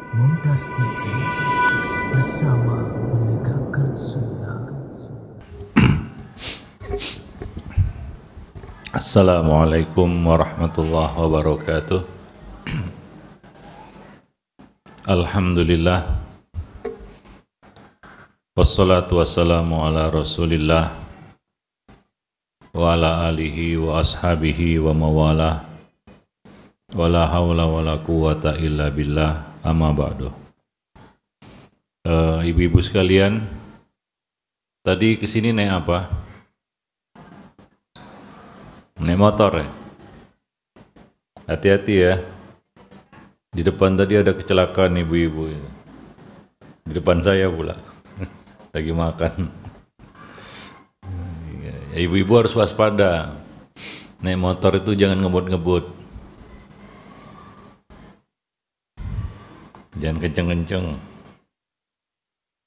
Mumtaz TV bersama menegakkan sunnah. Assalamualaikum warahmatullahi wabarakatuh. Alhamdulillah. Wassalatu wassalamu ala rasulillah wa ala alihi wa ashabihi wa mawalah. Wala hawla wala quwata illa billah, amma ba'du. Ibu-ibu sekalian, tadi kesini naik apa? Naik motor ya? Hati-hati ya. Di depan tadi ada kecelakaan ibu-ibu. Di depan saya pula. Lagi makan. Ibu-ibu harus waspada. Naik motor itu jangan ngebut-ngebut. Jangan kenceng-kenceng.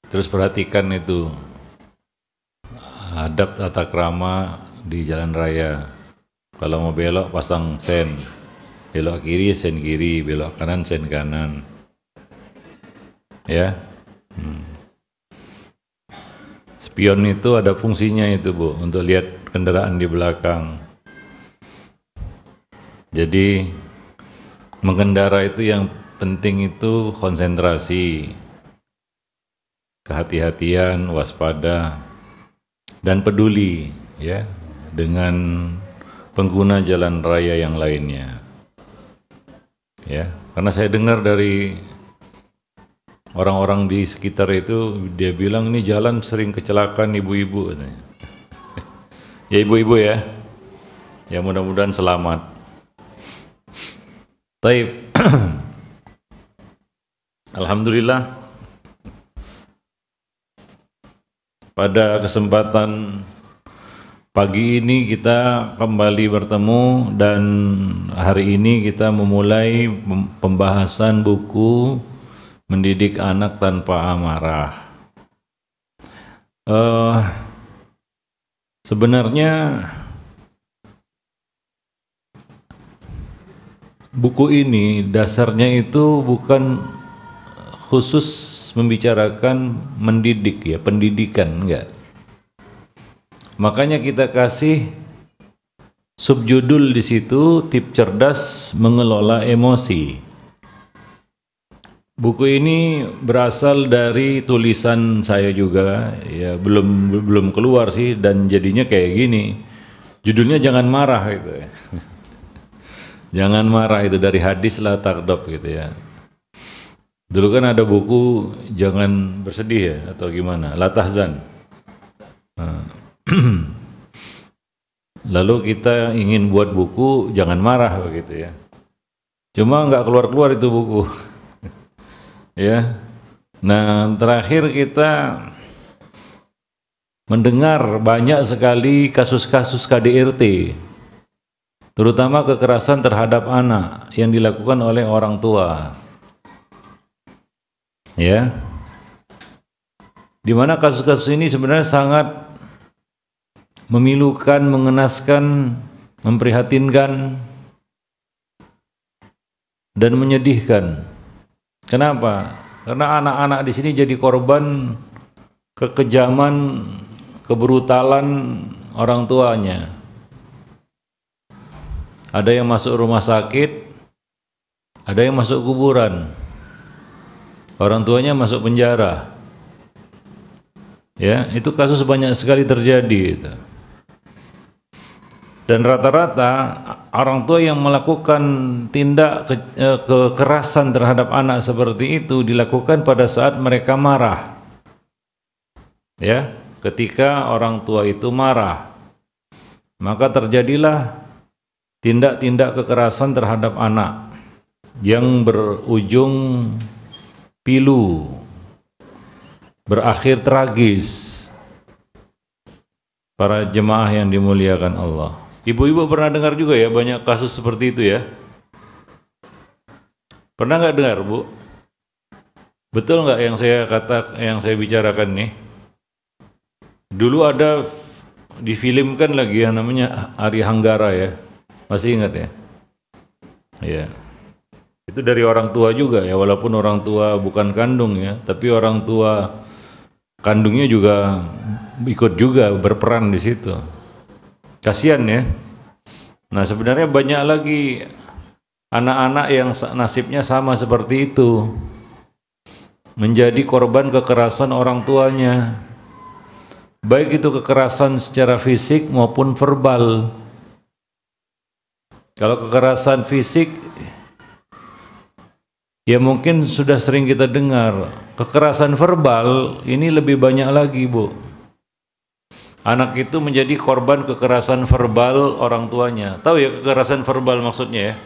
Terus perhatikan itu adab tata krama di jalan raya. Kalau mau belok pasang sen, belok kiri sen kiri, belok kanan sen kanan. Ya. Spion itu ada fungsinya itu, Bu, untuk lihat kendaraan di belakang. Jadi mengendara itu yang penting itu konsentrasi, kehati-hatian, waspada, dan peduli ya dengan pengguna jalan raya yang lainnya. Ya, karena saya dengar dari orang-orang di sekitar itu, dia bilang ini jalan sering kecelakaan ibu-ibu. Ya ibu-ibu ya. Ya mudah-mudahan selamat. Taib. Alhamdulillah, pada kesempatan pagi ini kita kembali bertemu dan hari ini kita memulai pembahasan buku Mendidik Anak Tanpa Amarah. Sebenarnya buku ini dasarnya itu bukan khusus membicarakan mendidik ya, pendidikan, enggak. Makanya kita kasih subjudul di situ, Tip Cerdas Mengelola Emosi. Buku ini berasal dari tulisan saya juga, ya belum keluar sih, dan jadinya kayak gini. Judulnya Jangan Marah gitu ya. Jangan marah, itu dari hadis la taghdab gitu ya. Dulu kan ada buku Jangan Bersedih ya, atau gimana, La Tahzan. Lalu kita ingin buat buku Jangan Marah begitu ya. Cuma nggak keluar-keluar itu buku. Ya. Nah, terakhir kita mendengar banyak sekali kasus-kasus KDRT, terutama kekerasan terhadap anak yang dilakukan oleh orang tua. Ya, di mana kasus-kasus ini sebenarnya sangat memilukan, mengenaskan, memprihatinkan, dan menyedihkan. Kenapa? Karena anak-anak di sini jadi korban kekejaman, kebrutalan orang tuanya. Ada yang masuk rumah sakit, ada yang masuk kuburan. Orang tuanya masuk penjara. Ya, itu kasus banyak sekali terjadi itu. Dan rata-rata orang tua yang melakukan tindak kekerasan terhadap anak seperti itu dilakukan pada saat mereka marah. Ya, ketika orang tua itu marah, maka terjadilah tindak-tindak kekerasan terhadap anak yang berujung pilu, berakhir tragis. Para jemaah yang dimuliakan Allah, ibu-ibu pernah dengar juga ya banyak kasus seperti itu ya? Pernah nggak dengar, Bu? Betul nggak yang saya bicarakan nih? Dulu ada difilmkan lagi yang namanya Ari Hanggara ya, masih ingat ya? Ya. Itu dari orang tua juga ya, walaupun orang tua bukan kandung ya, tapi orang tua kandungnya juga ikut juga berperan di situ. Kasihan ya. Nah, sebenarnya banyak lagi anak-anak yang nasibnya sama seperti itu. Menjadi korban kekerasan orang tuanya. Baik itu kekerasan secara fisik maupun verbal. Kalau kekerasan fisik, ya mungkin sudah sering kita dengar. Kekerasan verbal ini lebih banyak lagi, Bu. Anak itu menjadi korban kekerasan verbal orang tuanya. Tahu ya kekerasan verbal maksudnya ya?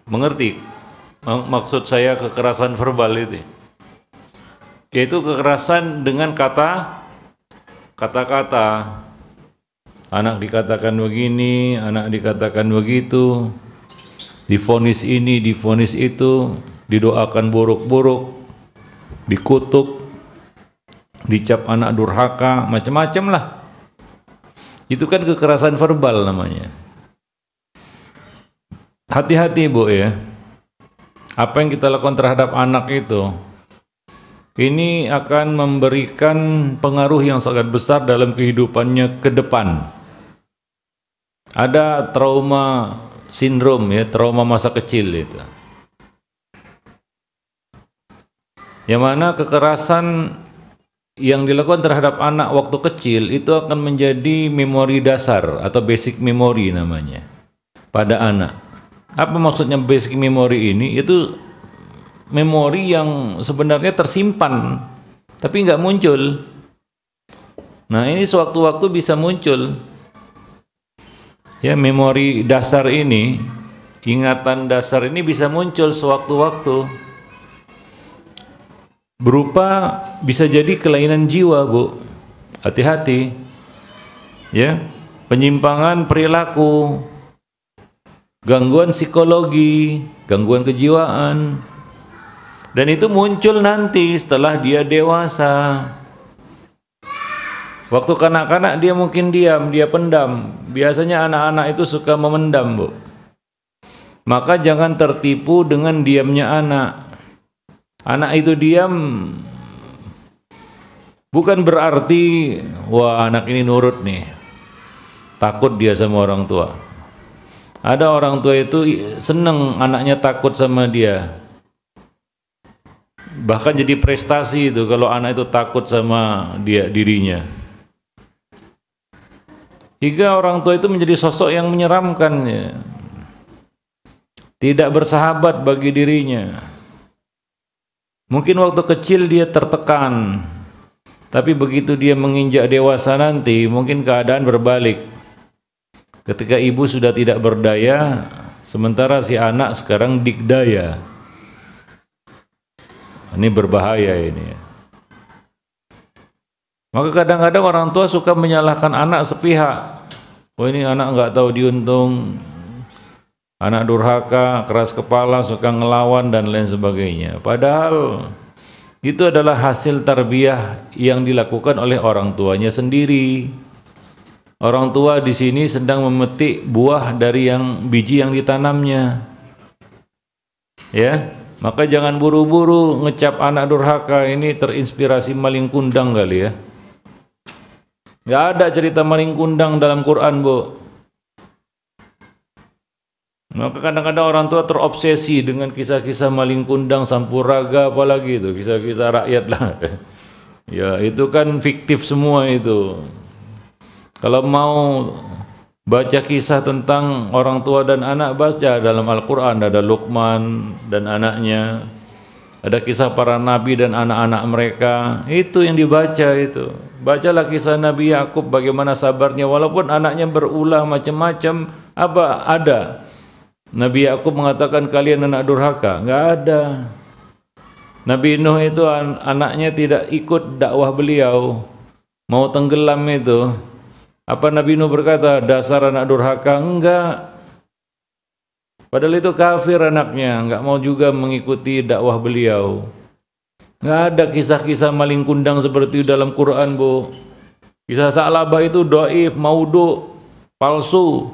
Mengerti? Maksud saya kekerasan verbal itu. Yaitu kekerasan dengan kata-kata. Anak dikatakan begini, anak dikatakan begitu. Divonis ini, divonis itu, didoakan buruk-buruk, dikutuk, dicap anak durhaka, macam-macam lah. Itu kan kekerasan verbal namanya. Hati-hati, Bu ya. Apa yang kita lakukan terhadap anak itu, ini akan memberikan pengaruh yang sangat besar dalam kehidupannya ke depan. Ada trauma sindrom ya, trauma masa kecil itu. Yang mana kekerasan yang dilakukan terhadap anak waktu kecil itu akan menjadi memori dasar atau basic memory namanya pada anak. Apa maksudnya basic memory ini? Itu memori yang sebenarnya tersimpan tapi nggak muncul. Nah, ini sewaktu-waktu bisa muncul. Ya, memori dasar ini, ingatan dasar ini bisa muncul sewaktu-waktu. Berupa bisa jadi kelainan jiwa, Bu. Hati-hati. Ya, penyimpangan perilaku, gangguan psikologi, gangguan kejiwaan. Dan itu muncul nanti setelah dia dewasa. Waktu kanak-kanak dia mungkin diam, dia pendam. Biasanya anak-anak itu suka memendam, Bu. Maka jangan tertipu dengan diamnya anak. Anak itu diam bukan berarti wah anak ini nurut nih. Takut dia sama orang tua. Ada orang tua itu seneng anaknya takut sama dia. Bahkan jadi prestasi itu kalau anak itu takut sama dirinya. Hingga orang tua itu menjadi sosok yang menyeramkan ya. Tidak bersahabat bagi dirinya. Mungkin waktu kecil dia tertekan, tapi begitu dia menginjak dewasa nanti mungkin keadaan berbalik. Ketika ibu sudah tidak berdaya, sementara si anak sekarang dikdaya. Ini berbahaya ini. Maka kadang-kadang orang tua suka menyalahkan anak sepihak. Oh, ini anak nggak tahu diuntung, anak durhaka, keras kepala, suka ngelawan dan lain sebagainya. Padahal itu adalah hasil tarbiyah yang dilakukan oleh orang tuanya sendiri. Orang tua di sini sedang memetik buah dari biji yang ditanamnya. Ya, maka jangan buru-buru ngecap anak durhaka, ini terinspirasi maling kundang kali ya. Nggak ada cerita maling kundang dalam Quran, Bu. Maka kadang-kadang orang tua terobsesi dengan kisah-kisah maling kundang, sampuraga, apalagi itu, kisah-kisah rakyat lah. Ya, itu kan fiktif semua itu. Kalau mau baca kisah tentang orang tua dan anak, baca dalam Al-Quran, ada Luqman dan anaknya. Ada kisah para nabi dan anak-anak mereka. Itu yang dibaca itu. Bacalah kisah Nabi Yakub bagaimana sabarnya walaupun anaknya berulah macam-macam. Apa ada? Nabi Yakub mengatakan kalian anak durhaka? Enggak ada. Nabi Nuh itu anaknya tidak ikut dakwah beliau. Mau tenggelam itu. Apa Nabi Nuh berkata dasar anak durhaka? Enggak. Padahal itu kafir anaknya, enggak mau juga mengikuti dakwah beliau. Enggak ada kisah-kisah maling kundang seperti itu dalam Quran, Bu. Kisah Sa'labah itu dhaif, maudhu, palsu.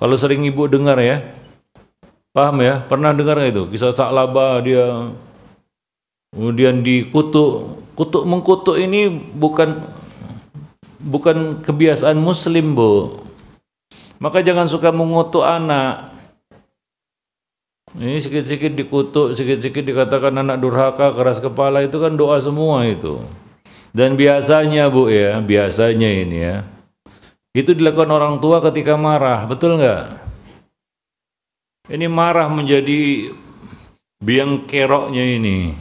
Kalau sering ibu dengar ya, paham ya? Pernah dengar nggak itu kisah Sa'labah, dia kemudian dikutuk. Kutuk mengkutuk ini bukan kebiasaan Muslim, Bu. Maka jangan suka mengutuk anak. Ini sikit-sikit dikutuk, sikit-sikit dikatakan anak durhaka, keras kepala, itu kan doa semua itu. Dan biasanya, Bu ya, biasanya ini ya, itu dilakukan orang tua ketika marah, betul nggak? Ini marah menjadi biang keroknya ini.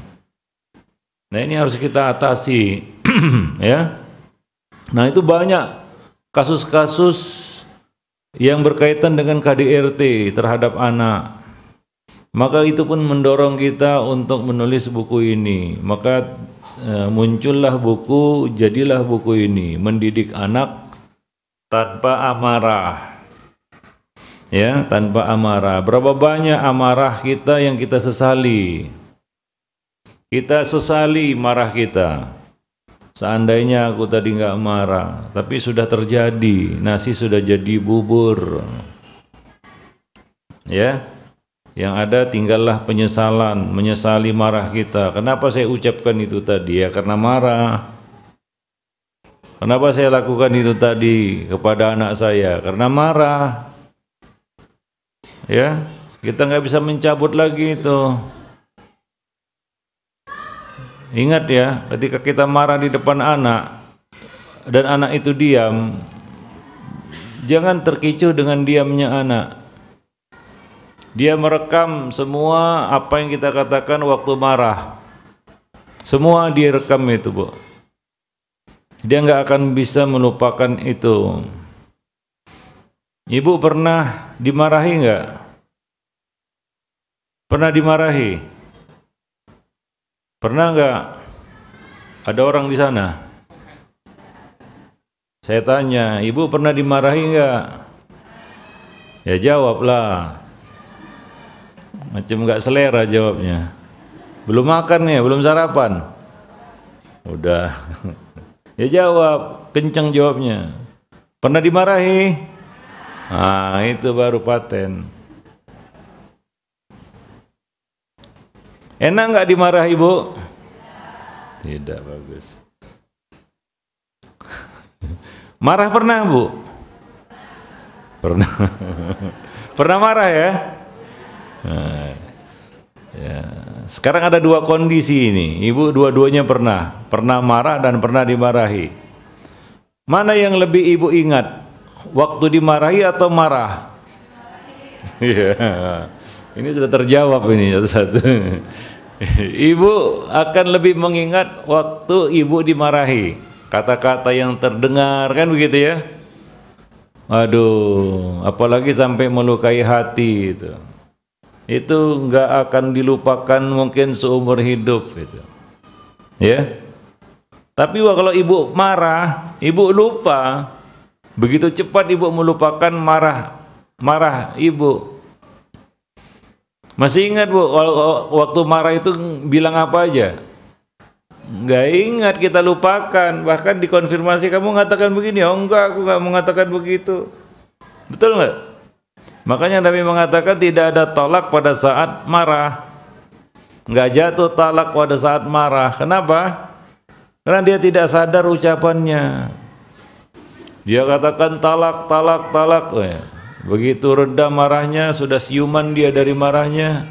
Nah, ini harus kita atasi, ya. Nah, itu banyak kasus-kasus yang berkaitan dengan KDRT terhadap anak. Maka itu pun mendorong kita untuk menulis buku ini. Maka muncullah buku, jadilah buku ini, Mendidik Anak Tanpa Amarah. Ya, tanpa amarah. Berapa banyak amarah kita yang kita sesali? Kita sesali marah kita. Seandainya aku tadi nggak marah, tapi sudah terjadi, nasi sudah jadi bubur. Ya, yang ada tinggallah penyesalan, menyesali marah kita. Kenapa saya ucapkan itu tadi? Ya karena marah. Kenapa saya lakukan itu tadi kepada anak saya? Karena marah. Ya, kita nggak bisa mencabut lagi itu. Ingat ya, ketika kita marah di depan anak dan anak itu diam, jangan terkecoh dengan diamnya anak. Dia merekam semua apa yang kita katakan waktu marah. Semua dia rekam itu, Bu. Dia nggak akan bisa melupakan itu. Ibu pernah dimarahi nggak? Pernah dimarahi? Pernah nggak? Ada orang di sana? Saya tanya, ibu pernah dimarahi nggak? Ya jawablah. Macam nggak selera jawabnya. Belum makan ya, belum sarapan. Udah. Ya jawab, kencang jawabnya. Pernah dimarahi? Nah, itu baru paten. Enak nggak dimarahi, Bu? Tidak, bagus. Marah pernah, Bu? Pernah. Pernah marah ya? Nah, ya. Sekarang ada dua kondisi ini. Ibu dua-duanya pernah. Pernah marah dan pernah dimarahi. Mana yang lebih ibu ingat? Waktu dimarahi atau marah? Iya. Ini sudah terjawab ini satu-satu. Ibu akan lebih mengingat waktu ibu dimarahi. Kata-kata yang terdengar kan begitu ya. Aduh, apalagi sampai melukai hati itu. Itu nggak akan dilupakan mungkin seumur hidup itu. Ya. Tapi kalau ibu marah, ibu lupa. Begitu cepat ibu melupakan marah ibu. Masih ingat, Bu, waktu marah itu bilang apa aja? Nggak ingat, kita lupakan. Bahkan dikonfirmasi, kamu mengatakan begini. Oh enggak, aku nggak mengatakan begitu. Betul nggak? Makanya Nabi mengatakan tidak ada talak pada saat marah. Nggak jatuh talak pada saat marah. Kenapa? Karena dia tidak sadar ucapannya. Dia katakan talak, talak, talak. Begitu reda marahnya, sudah siuman dia dari marahnya,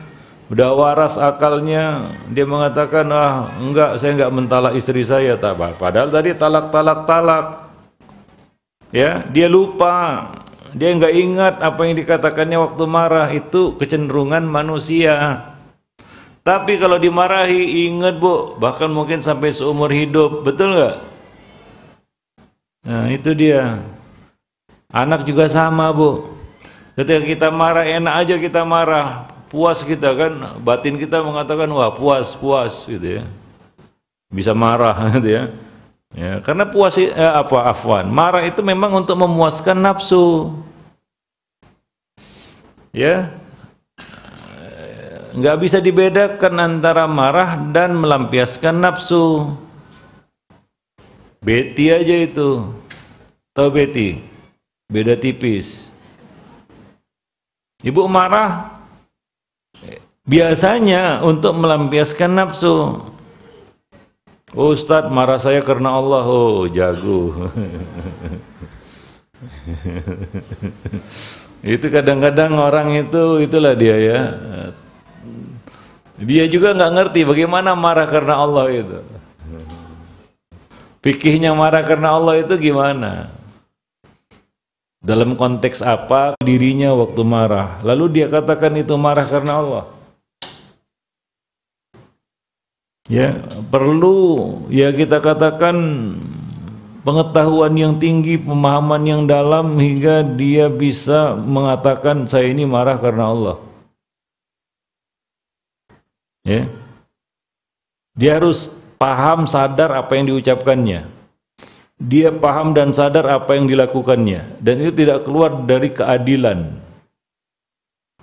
udah waras akalnya, dia mengatakan, ah enggak, saya enggak mentalak istri saya. Padahal tadi talak, talak, talak. Ya, dia lupa, dia enggak ingat apa yang dikatakannya waktu marah. Itu kecenderungan manusia. Tapi kalau dimarahi, ingat, Bu, bahkan mungkin sampai seumur hidup. Betul enggak? Nah, itu dia. Anak juga sama, Bu. Ketika kita marah, enak aja kita marah, puas kita kan, batin kita mengatakan wah puas gitu ya, bisa marah gitu ya. Ya karena puas marah itu memang untuk memuaskan nafsu, ya, nggak bisa dibedakan antara marah dan melampiaskan nafsu. Betty aja itu, tahu Betty? Beda tipis. Ibu marah biasanya untuk melampiaskan nafsu. Oh, Ustadz, marah saya karena Allah. Oh, jago. Itu kadang-kadang orang itulah dia ya. Dia juga nggak ngerti bagaimana marah karena Allah itu. Fikihnya marah karena Allah itu gimana? Dalam konteks apa dirinya waktu marah? Lalu dia katakan itu marah karena Allah. Ya, perlu ya kita katakan pengetahuan yang tinggi, pemahaman yang dalam hingga dia bisa mengatakan saya ini marah karena Allah. Ya. Dia harus paham, sadar apa yang diucapkannya. Dia paham dan sadar apa yang dilakukannya, dan itu tidak keluar dari keadilan.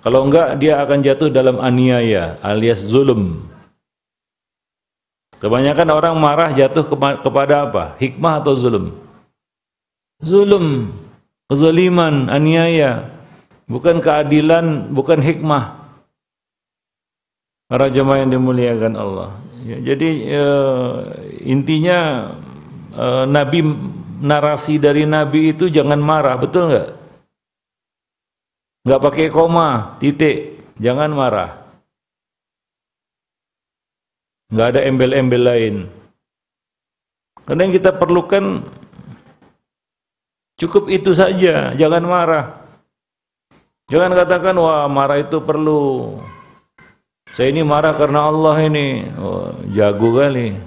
Kalau enggak, dia akan jatuh dalam aniaya alias zulm. Kebanyakan orang marah jatuh kepada apa? Hikmah atau zulm? Zulm, kezaliman, aniaya, bukan keadilan, bukan hikmah. Para jemaah yang dimuliakan Allah. Ya, jadi intinya narasi dari Nabi itu jangan marah, betul nggak? Nggak pakai koma, titik, jangan marah. Nggak ada embel-embel lain. Karena yang kita perlukan cukup itu saja, jangan marah. Jangan katakan, wah marah itu perlu. Saya ini marah karena Allah ini. Oh, jago kali.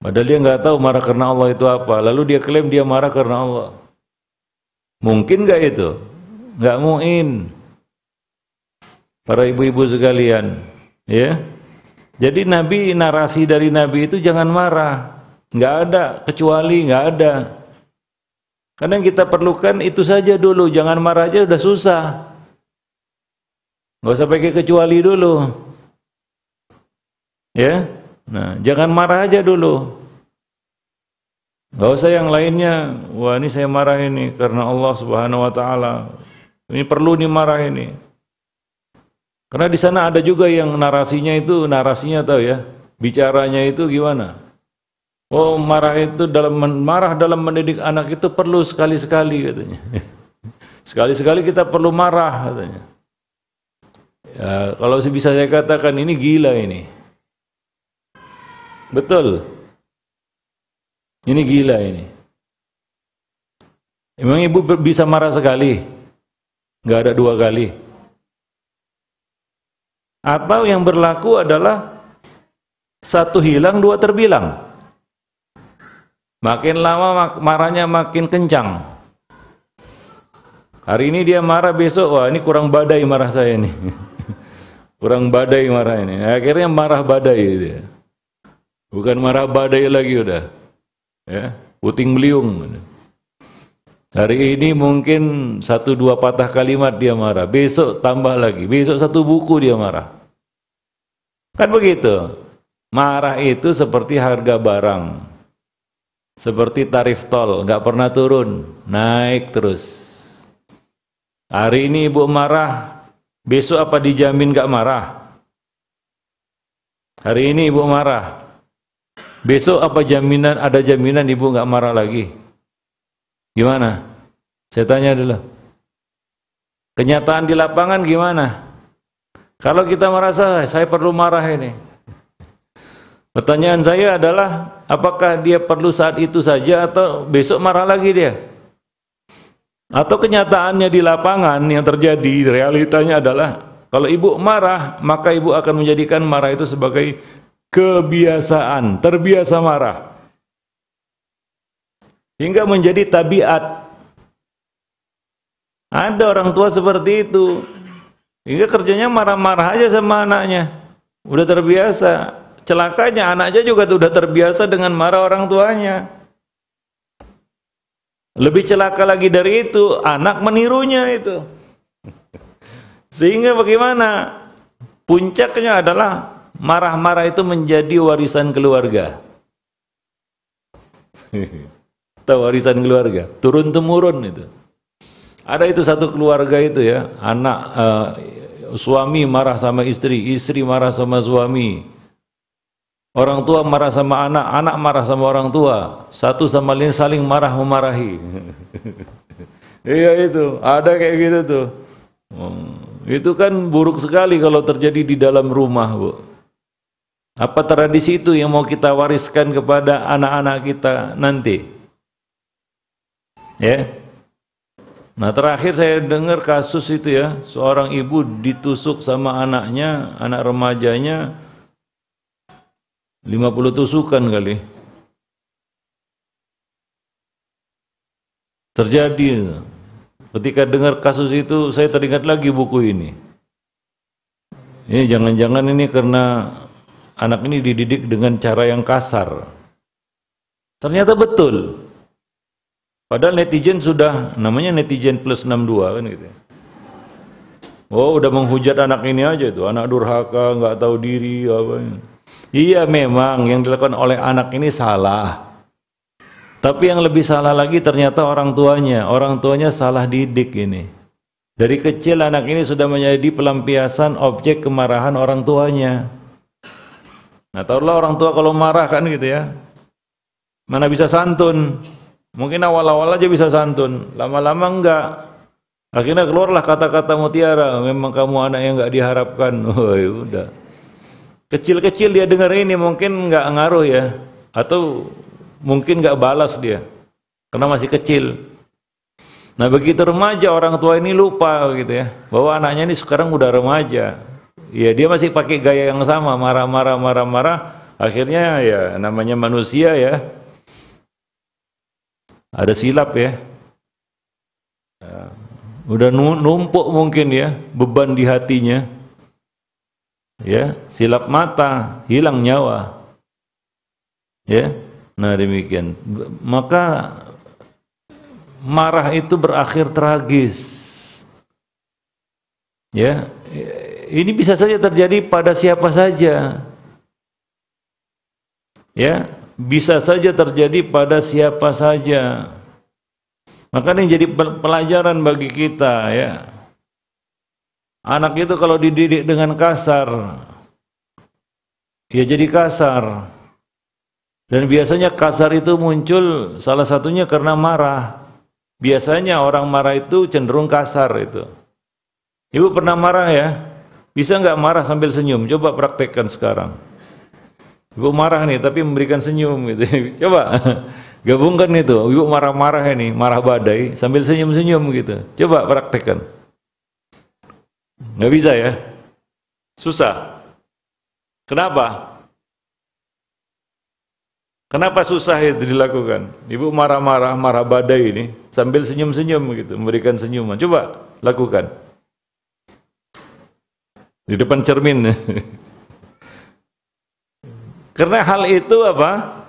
Padahal dia nggak tahu marah karena Allah itu apa. Lalu dia klaim dia marah karena Allah. Mungkin nggak itu? Nggak mungkin. Para ibu-ibu sekalian, ya. Jadi narasi dari Nabi itu jangan marah. Nggak ada, kecuali nggak ada. Karena yang kita perlukan itu saja dulu. Jangan marah aja udah susah. Nggak usah pakai kecuali dulu. Ya. Nah, jangan marah aja dulu. Nggak usah yang lainnya. Wah, ini saya marah ini karena Allah Subhanahu wa taala. Ini perlu dimarah ini. Karena di sana ada juga yang narasinya tahu ya, bicaranya itu gimana? Oh, marah dalam mendidik anak itu perlu sekali-sekali katanya. Sekali-sekali kita perlu marah katanya. Ya, kalau bisa saya katakan ini gila ini. Betul. Ini gila ini. Emang ibu bisa marah sekali? Nggak ada dua kali. Atau yang berlaku adalah satu hilang, dua terbilang. Makin lama marahnya makin kencang. Hari ini dia marah, besok wah ini kurang badai marah saya ini. Kurang badai marah ini. Akhirnya marah badai dia. Bukan marah badai lagi udah. Ya, puting beliung. Hari ini mungkin 1-2 patah kalimat dia marah, besok tambah lagi, besok 1 buku dia marah. Kan begitu. Marah itu seperti harga barang, seperti tarif tol, nggak pernah turun, naik terus. Hari ini ibu marah, besok apa dijamin nggak marah? Hari ini ibu marah, besok apa ada jaminan ibu nggak marah lagi? Gimana? Saya tanya dulu. Kenyataan di lapangan gimana? Kalau kita merasa saya perlu marah ini. Pertanyaan saya adalah apakah dia perlu saat itu saja atau besok marah lagi dia? Atau kenyataannya di lapangan yang terjadi realitanya adalah kalau ibu marah maka ibu akan menjadikan marah itu sebagai kebiasaan, terbiasa marah. Hingga menjadi tabiat. Ada orang tua seperti itu. Hingga kerjanya marah-marah aja sama anaknya. Udah terbiasa. Celakanya anaknya juga udah terbiasa dengan marah orang tuanya. Lebih celaka lagi dari itu, anak menirunya itu. Sehingga bagaimana? Puncaknya adalah marah-marah itu menjadi warisan keluarga. Tahu warisan keluarga? Turun-temurun itu. Ada itu satu keluarga itu ya, anak suami marah sama istri, istri marah sama suami, orang tua marah sama anak, anak marah sama orang tua, satu sama lain saling marah memarahi. Iya itu, ada kayak gitu tuh. Itu kan buruk sekali kalau terjadi di dalam rumah, Bu. Apa tradisi itu yang mau kita wariskan kepada anak-anak kita nanti? Ya. Nah, terakhir saya dengar kasus itu ya, seorang ibu ditusuk sama anaknya, anak remajanya 50 tusukan kali. Terjadi. Ketika dengar kasus itu, saya teringat lagi buku ini. Ini jangan-jangan ini karena anak ini dididik dengan cara yang kasar. Ternyata betul. Padahal netizen sudah, namanya netizen plus 62 kan gitu. Oh, udah menghujat anak ini aja itu, anak durhaka, nggak tahu diri apa. Iya, memang yang dilakukan oleh anak ini salah. Tapi yang lebih salah lagi ternyata orang tuanya salah didik ini. Dari kecil anak ini sudah menjadi pelampiasan objek kemarahan orang tuanya. Nah, tahulah orang tua kalau marah kan gitu ya, mana bisa santun. Mungkin awal-awal aja bisa santun, lama-lama enggak. Akhirnya keluarlah kata-kata mutiara, memang kamu anak yang enggak diharapkan. Oh, ya udah. Kecil-kecil dia dengar ini mungkin enggak ngaruh ya, atau mungkin enggak balas dia, karena masih kecil. Nah, begitu remaja orang tua ini lupa gitu ya, bahwa anaknya ini sekarang udah remaja. Ya dia masih pakai gaya yang sama, marah-marah. Akhirnya ya namanya manusia ya. Ada silap ya. Udah numpuk mungkin ya beban di hatinya. Ya, silap mata, hilang nyawa. Ya. Nah, demikian. Maka marah itu berakhir tragis. Ya. Ini bisa saja terjadi pada siapa saja. Ya, bisa saja terjadi pada siapa saja. Maka ini jadi pelajaran bagi kita ya. Anak itu kalau dididik dengan kasar, ya jadi kasar. Dan biasanya kasar itu muncul salah satunya karena marah. Biasanya orang marah itu cenderung kasar itu. Ibu pernah marah ya? Bisa nggak marah sambil senyum? Coba praktekkan sekarang. Ibu marah nih tapi memberikan senyum gitu. Coba gabungkan itu. Ibu marah-marah ini, marah badai sambil senyum-senyum gitu. Coba praktekkan. Nggak bisa ya? Susah. Kenapa? Kenapa susah itu dilakukan? Ibu marah-marah, marah badai ini sambil senyum-senyum gitu, memberikan senyuman. Coba lakukan. Di depan cermin. Karena hal itu apa?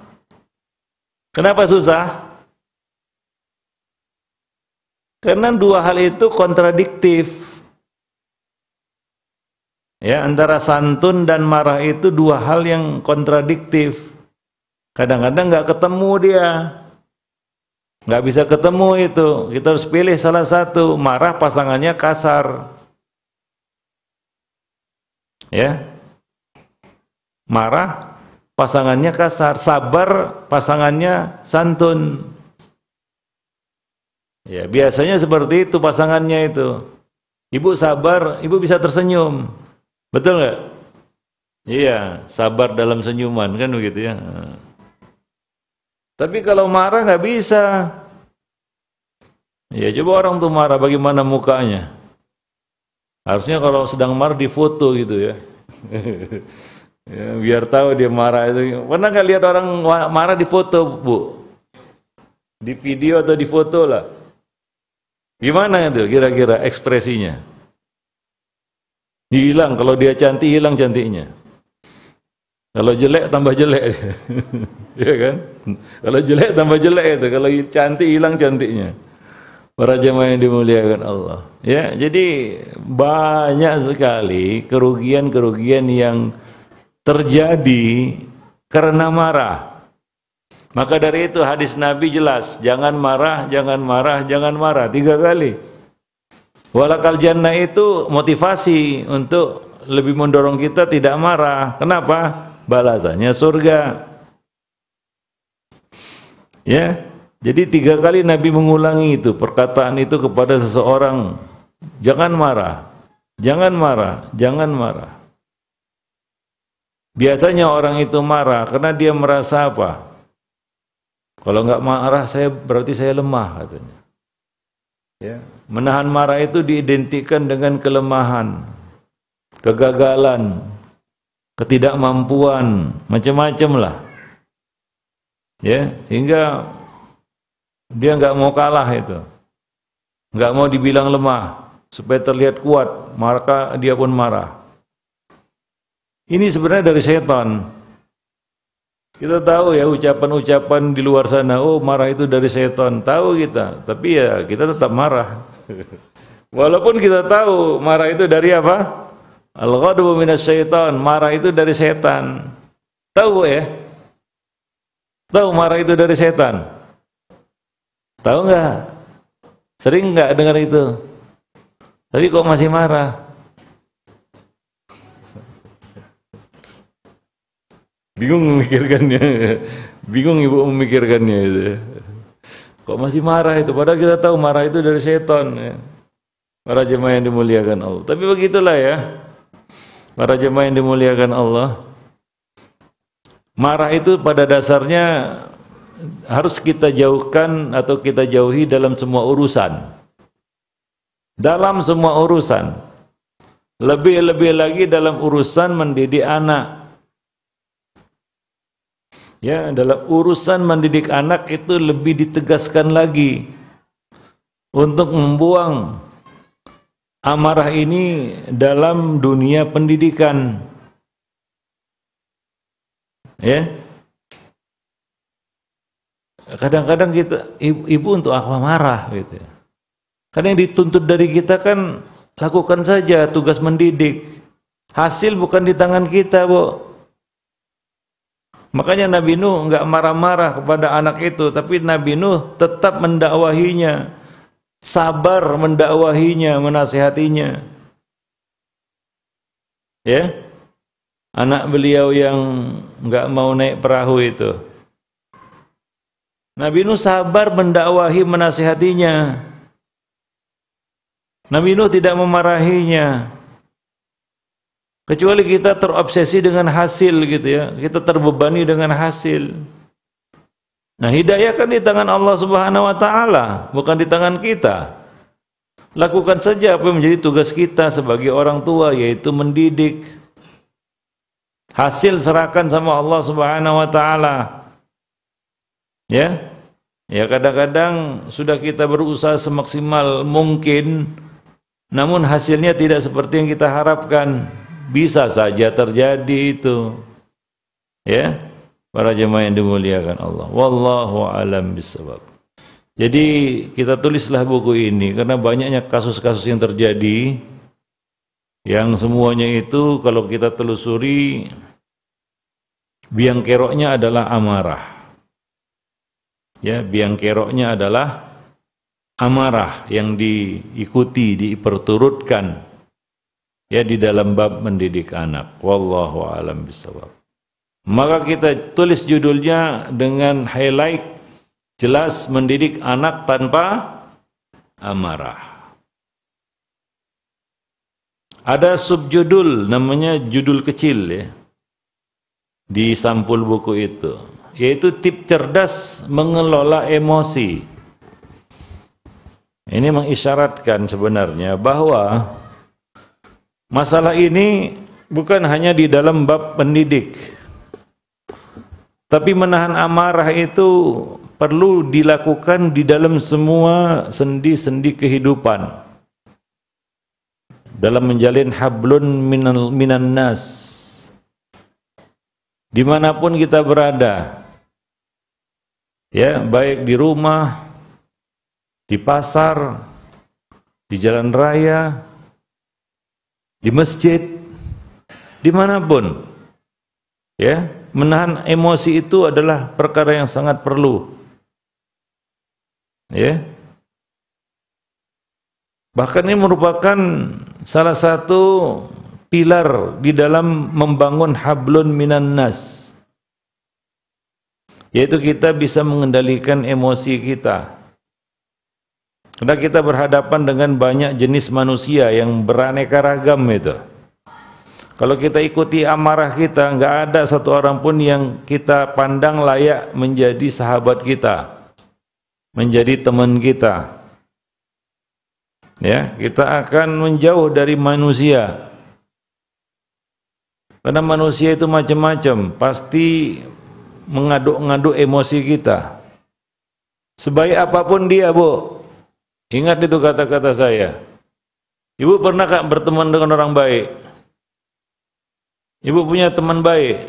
Kenapa susah? Karena dua hal itu kontradiktif. Ya, antara santun dan marah itu dua hal yang kontradiktif. Kadang-kadang nggak ketemu dia. Nggak bisa ketemu itu. Kita harus pilih salah satu. Marah pasangannya kasar. Ya. Marah pasangannya kasar, sabar pasangannya santun. Ya, biasanya seperti itu pasangannya itu. Ibu sabar, ibu bisa tersenyum. Betul nggak? Iya, sabar dalam senyuman kan begitu ya. Tapi kalau marah nggak bisa. Ya, coba orang tuh marah bagaimana mukanya? Harusnya kalau sedang marah difoto gitu ya. Ya, biar tahu dia marah itu. Pernah nggak lihat orang marah di foto, Bu? Di video atau di foto lah. Gimana itu kira-kira ekspresinya? Hilang, kalau dia cantik hilang cantiknya. Kalau jelek tambah jelek. Ya kan? Kalau jelek tambah jelek itu. Kalau cantik hilang cantiknya. Para jemaah yang dimuliakan Allah. Ya, jadi banyak sekali kerugian-kerugian yang terjadi karena marah. Maka dari itu hadis Nabi jelas, jangan marah, jangan marah, jangan marah 3 kali. Walakal jannah itu motivasi untuk lebih mendorong kita tidak marah. Kenapa? Balasannya surga. Ya, jadi 3 kali Nabi mengulangi itu perkataan itu kepada seseorang, jangan marah, jangan marah, jangan marah. Biasanya orang itu marah karena dia merasa apa? Kalau nggak marah berarti saya lemah katanya. Ya, menahan marah itu diidentikan dengan kelemahan, kegagalan, ketidakmampuan, macam-macam lah. Ya, hingga dia nggak mau kalah itu, nggak mau dibilang lemah supaya terlihat kuat, maka dia pun marah. Ini sebenarnya dari setan. Kita tahu ya ucapan-ucapan di luar sana, oh marah itu dari setan, tahu kita, tapi ya kita tetap marah. Walaupun kita tahu marah itu dari apa? Al-ghadabu minasyaitan, marah itu dari setan. Tahu ya? Tahu marah itu dari setan? Tahu nggak? Sering nggak dengar itu? Tapi kok masih marah? Bingung memikirkannya. Bingung ibu memikirkannya itu. Kok masih marah itu? Padahal kita tahu marah itu dari setan. Ya. Para jemaah yang dimuliakan Allah. Tapi begitulah ya. Para jemaah yang dimuliakan Allah. Marah itu pada dasarnya harus kita jauhkan atau kita jauhi dalam semua urusan. Dalam semua urusan. Lebih-lebih lagi dalam urusan mendidik anak. Ya, dalam urusan mendidik anak itu lebih ditegaskan lagi untuk membuang amarah ini dalam dunia pendidikan. Ya, kadang-kadang kita ibu untuk apa marah gitu. Karena yang dituntut dari kita kan lakukan saja tugas mendidik. Hasil bukan di tangan kita, Bu. Makanya Nabi Nuh enggak marah-marah kepada anak itu, tapi Nabi Nuh tetap mendakwahinya, sabar mendakwahinya, menasihatinya. Ya. Anak beliau yang enggak mau naik perahu itu. Nabi Nuh sabar mendakwahi, menasihatinya. Nabi Nuh tidak memarahinya. Kecuali kita terobsesi dengan hasil gitu ya. Kita terbebani dengan hasil. Nah, hidayah kan di tangan Allah Subhanahu wa taala, bukan di tangan kita. Lakukan saja apa yang menjadi tugas kita sebagai orang tua, yaitu mendidik. Hasil serahkan sama Allah Subhanahu wa taala. Ya. Ya, kadang-kadang sudah kita berusaha semaksimal mungkin, namun hasilnya tidak seperti yang kita harapkan. Bisa saja terjadi itu. Ya. Para jemaah yang dimuliakan Allah. Wallahu a'lam bishawab. Jadi kita tulislah buku ini karena banyaknya kasus-kasus yang terjadi, yang semuanya itu kalau kita telusuri biang keroknya adalah amarah. Ya, biang keroknya adalah amarah yang diikuti, diperturutkan ya di dalam bab mendidik anak. Wallahu a'lam bishawab. Maka kita tulis judulnya dengan highlight jelas, mendidik anak tanpa amarah. Ada subjudul namanya judul kecil ya di sampul buku itu, yaitu tip cerdas mengelola emosi. Ini mengisyaratkan sebenarnya bahwa masalah ini bukan hanya di dalam bab pendidik, tapi menahan amarah itu perlu dilakukan di dalam semua sendi-sendi kehidupan. Dalam menjalin hablun minan nas. Dimanapun kita berada, ya, baik di rumah, di pasar, di jalan raya, di masjid, dimanapun, ya, menahan emosi itu adalah perkara yang sangat perlu, ya. Bahkan ini merupakan salah satu pilar di dalam membangun hablun minan nas, yaitu kita bisa mengendalikan emosi kita. Karena kita berhadapan dengan banyak jenis manusia yang beraneka ragam itu. Kalau kita ikuti amarah kita, nggak ada satu orang pun yang kita pandang layak menjadi sahabat kita, menjadi teman kita. Ya, kita akan menjauh dari manusia. Karena manusia itu macam-macam, pasti mengaduk-ngaduk emosi kita. Sebaik apapun dia, Bu. Ingat itu kata-kata saya. Ibu pernah nggak berteman dengan orang baik? Ibu punya teman baik.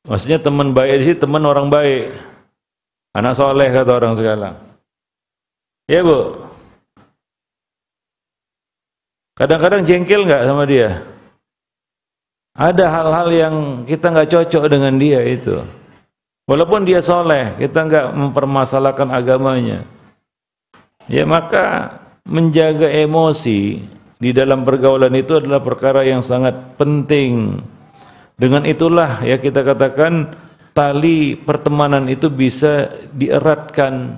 Maksudnya teman baik di sini teman orang baik. Anak soleh kata orang sekarang. Ya, Bu. Kadang-kadang jengkel nggak sama dia? Ada hal-hal yang kita nggak cocok dengan dia itu. Walaupun dia soleh, kita nggak mempermasalahkan agamanya. Ya, maka menjaga emosi di dalam pergaulan itu adalah perkara yang sangat penting. Dengan itulah ya kita katakan tali pertemanan itu bisa dieratkan.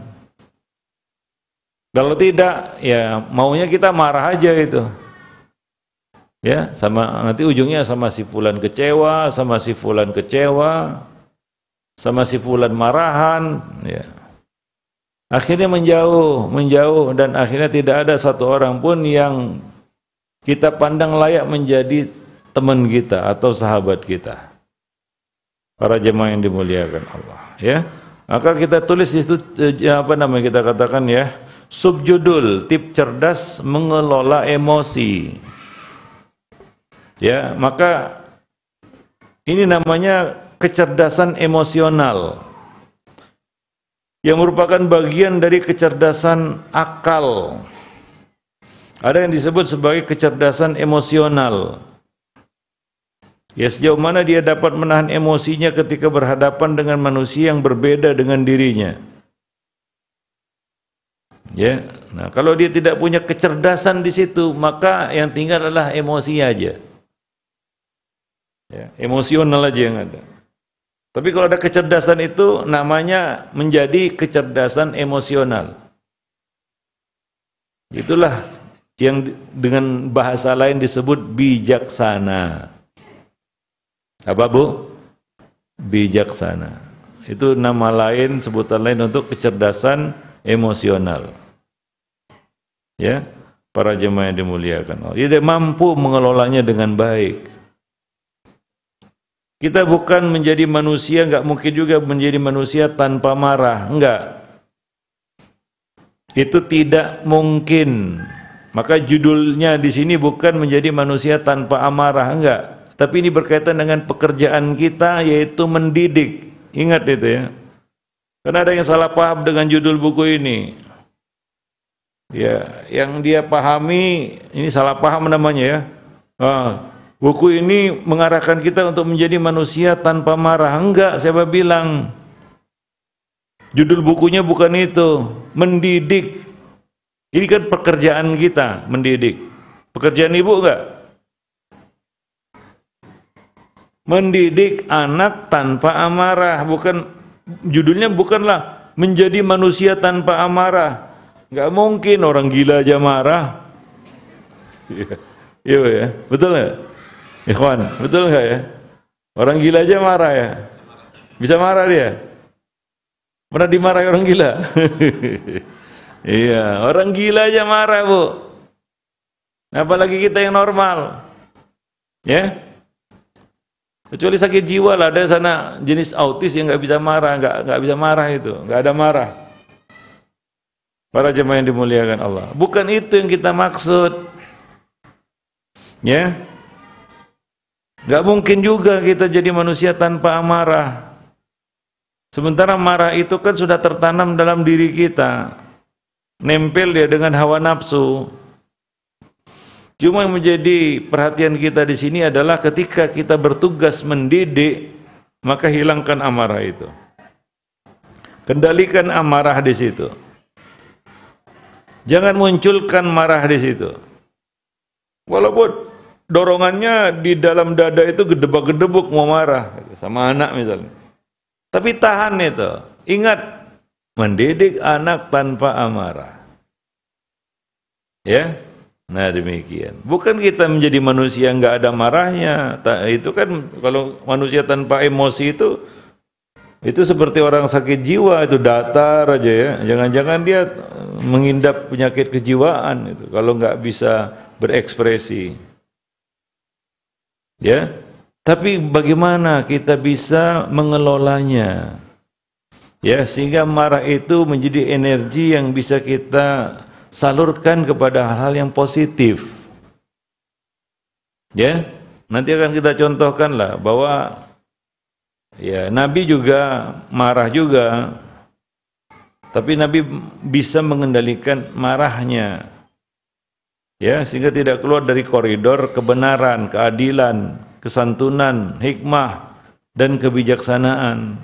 Kalau tidak, ya maunya kita marah aja itu. Ya, sama nanti ujungnya sama si fulan kecewa, sama si fulan kecewa, sama si fulan marahan, ya. Akhirnya menjauh dan akhirnya tidak ada satu orang pun yang kita pandang layak menjadi teman kita atau sahabat kita. Para jemaah yang dimuliakan Allah, ya. Maka kita tulis di situ kita katakan ya, subjudul tip cerdas mengelola emosi. Ya, maka ini namanya kecerdasan emosional yang merupakan bagian dari kecerdasan akal. Ada yang disebut sebagai kecerdasan emosional. Ya, sejauh mana dia dapat menahan emosinya ketika berhadapan dengan manusia yang berbeda dengan dirinya. Ya, nah kalau dia tidak punya kecerdasan di situ, maka yang tinggal adalah emosi aja. Ya, emosional aja yang ada. Tapi kalau ada kecerdasan itu namanya menjadi kecerdasan emosional. Itulah yang dengan bahasa lain disebut bijaksana. Apa, Bu? Bijaksana. Itu nama lain, sebutan lain untuk kecerdasan emosional. Ya, para jemaah yang dimuliakan Allah. Dia mampu mengelolanya dengan baik. Kita bukan menjadi manusia, nggak mungkin juga menjadi manusia tanpa marah, enggak. Itu tidak mungkin. Maka judulnya di sini bukan menjadi manusia tanpa amarah, enggak. Tapi ini berkaitan dengan pekerjaan kita, yaitu mendidik. Ingat itu ya. Karena ada yang salah paham dengan judul buku ini. Ya, yang dia pahami ini salah paham namanya ya. Buku ini mengarahkan kita untuk menjadi manusia tanpa marah. Enggak, siapa bilang? Judul bukunya bukan itu, mendidik. Ini kan pekerjaan kita, mendidik. Pekerjaan ibu enggak? Mendidik anak tanpa amarah, bukan judulnya bukanlah menjadi manusia tanpa amarah. Enggak mungkin, orang gila aja marah. Iya ya, betul enggak? Ikhwan, betul nggak ya? Orang gila aja marah ya? Bisa marah dia? Pernah dimarahi orang gila? Iya, orang gila aja marah, Bu. Apalagi kita yang normal. Ya? Kecuali sakit jiwa lah, ada sana jenis autis yang nggak bisa marah, nggak bisa marah itu, nggak ada marah. Para jemaah yang dimuliakan Allah. Bukan itu yang kita maksud. Ya? Gak mungkin juga kita jadi manusia tanpa amarah. Sementara marah itu kan sudah tertanam dalam diri kita. Nempel dia dengan hawa nafsu. Cuma yang menjadi perhatian kita di sini adalah ketika kita bertugas mendidik, maka hilangkan amarah itu. Kendalikan amarah di situ. Jangan munculkan marah di situ. Walaupun dorongannya di dalam dada itu gedebak-gedebuk mau marah sama anak misalnya. Tapi tahan itu. Ingat, mendidik anak tanpa amarah. Ya. Nah demikian. Bukan kita menjadi manusia nggak ada marahnya. Itu kan kalau manusia tanpa emosi itu seperti orang sakit jiwa, itu datar aja ya. Jangan-jangan dia mengidap penyakit kejiwaan itu kalau nggak bisa berekspresi. Ya. Tapi bagaimana kita bisa mengelolanya? Ya, sehingga marah itu menjadi energi yang bisa kita salurkan kepada hal-hal yang positif. Ya. Nanti akan kita contohkan lah bahwa ya, Nabi juga marah juga, tapi Nabi bisa mengendalikan marahnya, ya, sehingga tidak keluar dari koridor kebenaran, keadilan, kesantunan, hikmah, dan kebijaksanaan.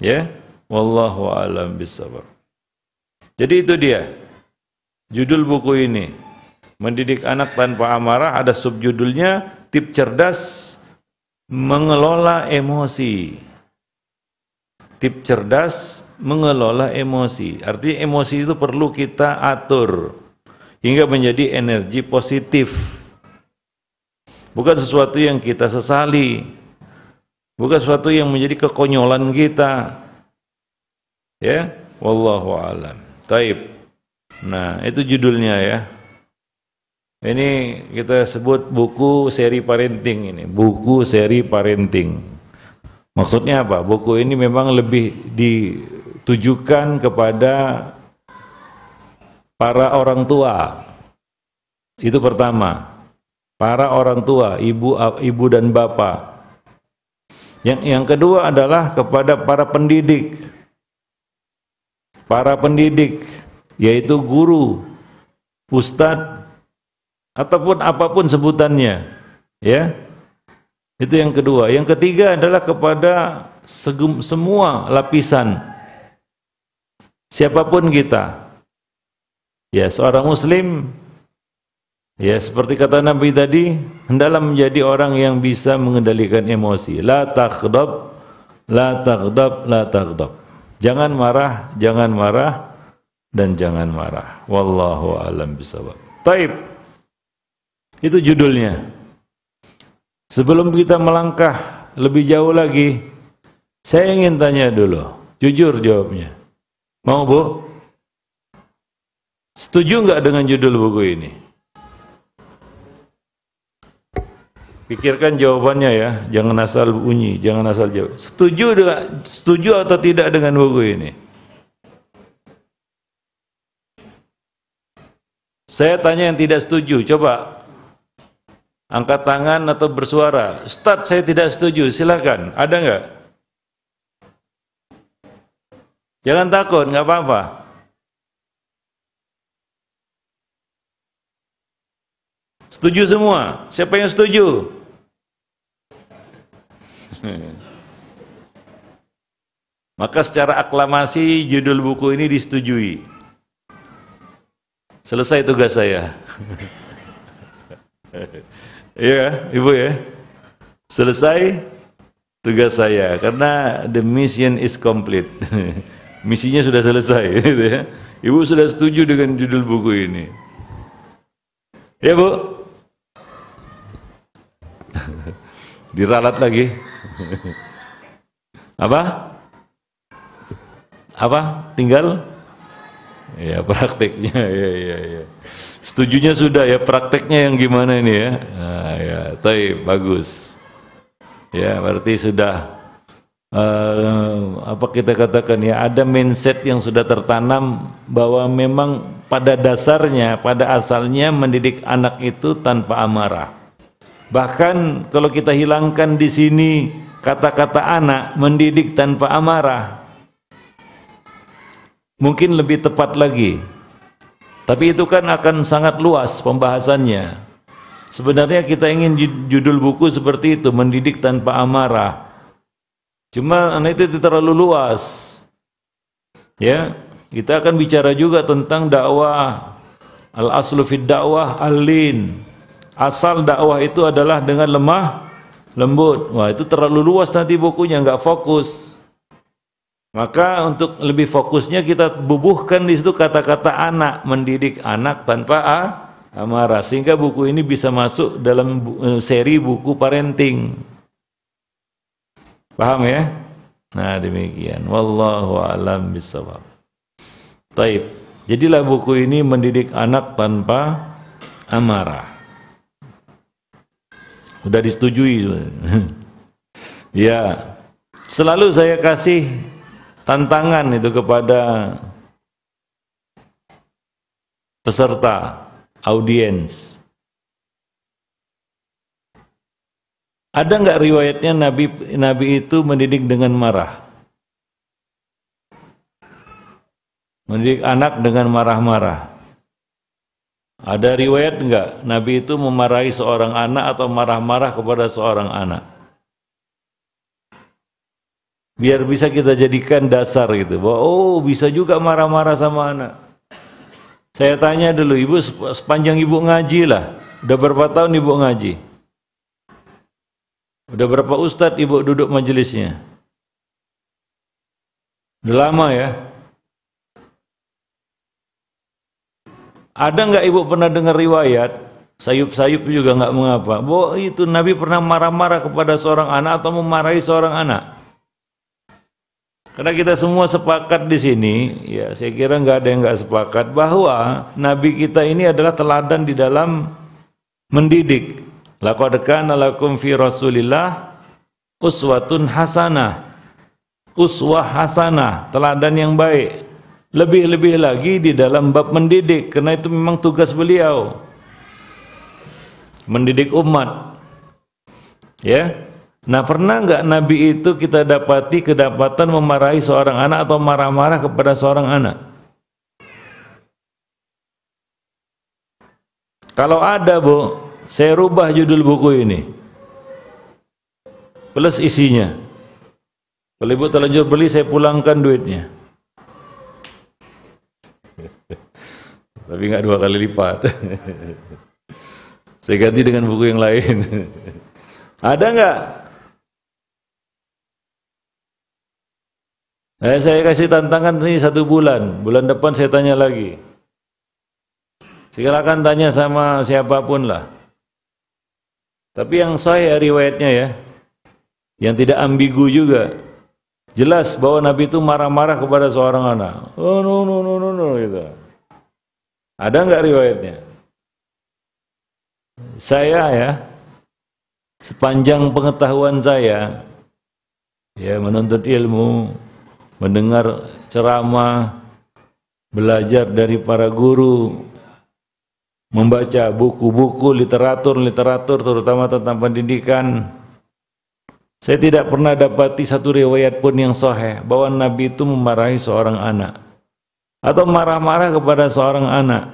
Ya, wallahu a'lam bishawab. Jadi itu dia judul buku ini, Mendidik Anak Tanpa Amarah. Ada subjudulnya, Tip Cerdas Mengelola Emosi. Tip cerdas mengelola emosi. Artinya emosi itu perlu kita atur hingga menjadi energi positif. Bukan sesuatu yang kita sesali. Bukan sesuatu yang menjadi kekonyolan kita. Ya, wallahu a'lam. Taib. Nah, itu judulnya ya. Ini kita sebut buku seri parenting ini, buku seri parenting. Maksudnya apa? Buku ini memang lebih ditujukan kepada para orang tua. Itu pertama. Para orang tua, ibu dan bapak. Yang kedua adalah kepada para pendidik. Para pendidik, yaitu guru, ustadz, ataupun apapun sebutannya, ya. Itu yang kedua. Yang ketiga adalah kepada semua lapisan, siapapun kita. Ya, seorang muslim, ya, seperti kata Nabi tadi, hendaklah menjadi orang yang bisa mengendalikan emosi. La taghdab, la taghdab, la taghdab. Jangan marah, dan jangan marah. Wallahu a'lam bishawab. Taib. Itu judulnya. Sebelum kita melangkah lebih jauh lagi, saya ingin tanya dulu, jujur jawabnya. Mau, Bu? Setuju nggak dengan judul buku ini? Pikirkan jawabannya ya, jangan asal bunyi, jangan asal jawab. Setuju atau tidak dengan buku ini? Saya tanya yang tidak setuju, coba angkat tangan atau bersuara. Ustaz, saya tidak setuju, silakan. Ada nggak? Jangan takut, nggak apa-apa. Setuju semua? Siapa yang setuju? Maka secara aklamasi judul buku ini disetujui. Selesai tugas saya. Iya, Ibu ya. Selesai tugas saya karena the mission is complete. Misinya sudah selesai gitu ya. Ibu sudah setuju dengan judul buku ini. Ya, Bu. Diralat lagi. Apa? Tinggal ya prakteknya. Ya. Setujunya sudah, ya prakteknya yang gimana ini ya? Nah, ya, bagus. Ya, berarti sudah apa kita katakan ya, ada mindset yang sudah tertanam bahwa memang pada dasarnya, pada asalnya mendidik anak itu tanpa amarah. Bahkan kalau kita hilangkan di sini kata-kata anak, mendidik tanpa amarah, mungkin lebih tepat lagi. Tapi itu kan akan sangat luas pembahasannya. Sebenarnya kita ingin judul buku seperti itu, mendidik tanpa amarah. Cuma itu terlalu luas. Ya, Kita akan bicara juga tentang dakwah. Al-aslu fid dakwah al-lin. Asal dakwah itu adalah dengan lemah lembut. Wah, itu terlalu luas nanti bukunya, nggak fokus. Maka untuk lebih fokusnya kita bubuhkan di situ kata-kata anak, mendidik anak tanpa amarah, sehingga buku ini bisa masuk dalam seri buku parenting. Paham ya? Nah, demikian. Wallahu a'lam bishawab. Taib. Jadilah buku ini mendidik anak tanpa amarah. Udah disetujui. Ya. Selalu saya kasih tantangan itu kepada peserta, audiens. Ada nggak riwayatnya Nabi itu mendidik dengan marah? Mendidik anak dengan marah-marah. Ada riwayat enggak Nabi itu memarahi seorang anak atau marah-marah kepada seorang anak? Biar bisa kita jadikan dasar gitu, bahwa oh bisa juga marah-marah sama anak. Saya tanya dulu, ibu sepanjang ibu ngaji lah, udah berapa tahun ibu ngaji? Udah berapa ustadz ibu duduk majelisnya? Udah lama ya? Ada nggak ibu pernah dengar riwayat, sayup-sayup juga nggak mengapa, bahwa itu Nabi pernah marah-marah kepada seorang anak atau memarahi seorang anak? Karena kita semua sepakat di sini, ya saya kira nggak ada yang nggak sepakat bahwa Nabi kita ini adalah teladan di dalam mendidik. Laqad kana lakum fi Rasulillah uswatun hasanah, uswah hasanah, teladan yang baik. Lebih-lebih lagi di dalam bab mendidik, karena itu memang tugas beliau, mendidik umat. Ya. Nah, pernah nggak Nabi itu kita dapati kedapatan memarahi seorang anak atau marah-marah kepada seorang anak? Kalau ada, Bu, saya rubah judul buku ini plus isinya. Kalau ibu terlanjur beli, saya pulangkan duitnya. Tapi nggak 2 kali lipat. Saya ganti dengan buku yang lain. Ada nggak? Saya kasih tantangan ini 1 bulan. Bulan depan saya tanya lagi. Silakan tanya sama siapapun lah. Tapi yang sahih riwayatnya ya, yang tidak ambigu juga. Jelas bahwa Nabi itu marah-marah kepada seorang anak. Oh no gitu. Ada nggak riwayatnya? Saya ya, sepanjang pengetahuan saya, ya menuntut ilmu, mendengar ceramah, belajar dari para guru, membaca buku-buku, literatur terutama tentang pendidikan, saya tidak pernah dapati satu riwayat pun yang sahih bahwa Nabi itu memarahi seorang anak atau marah-marah kepada seorang anak.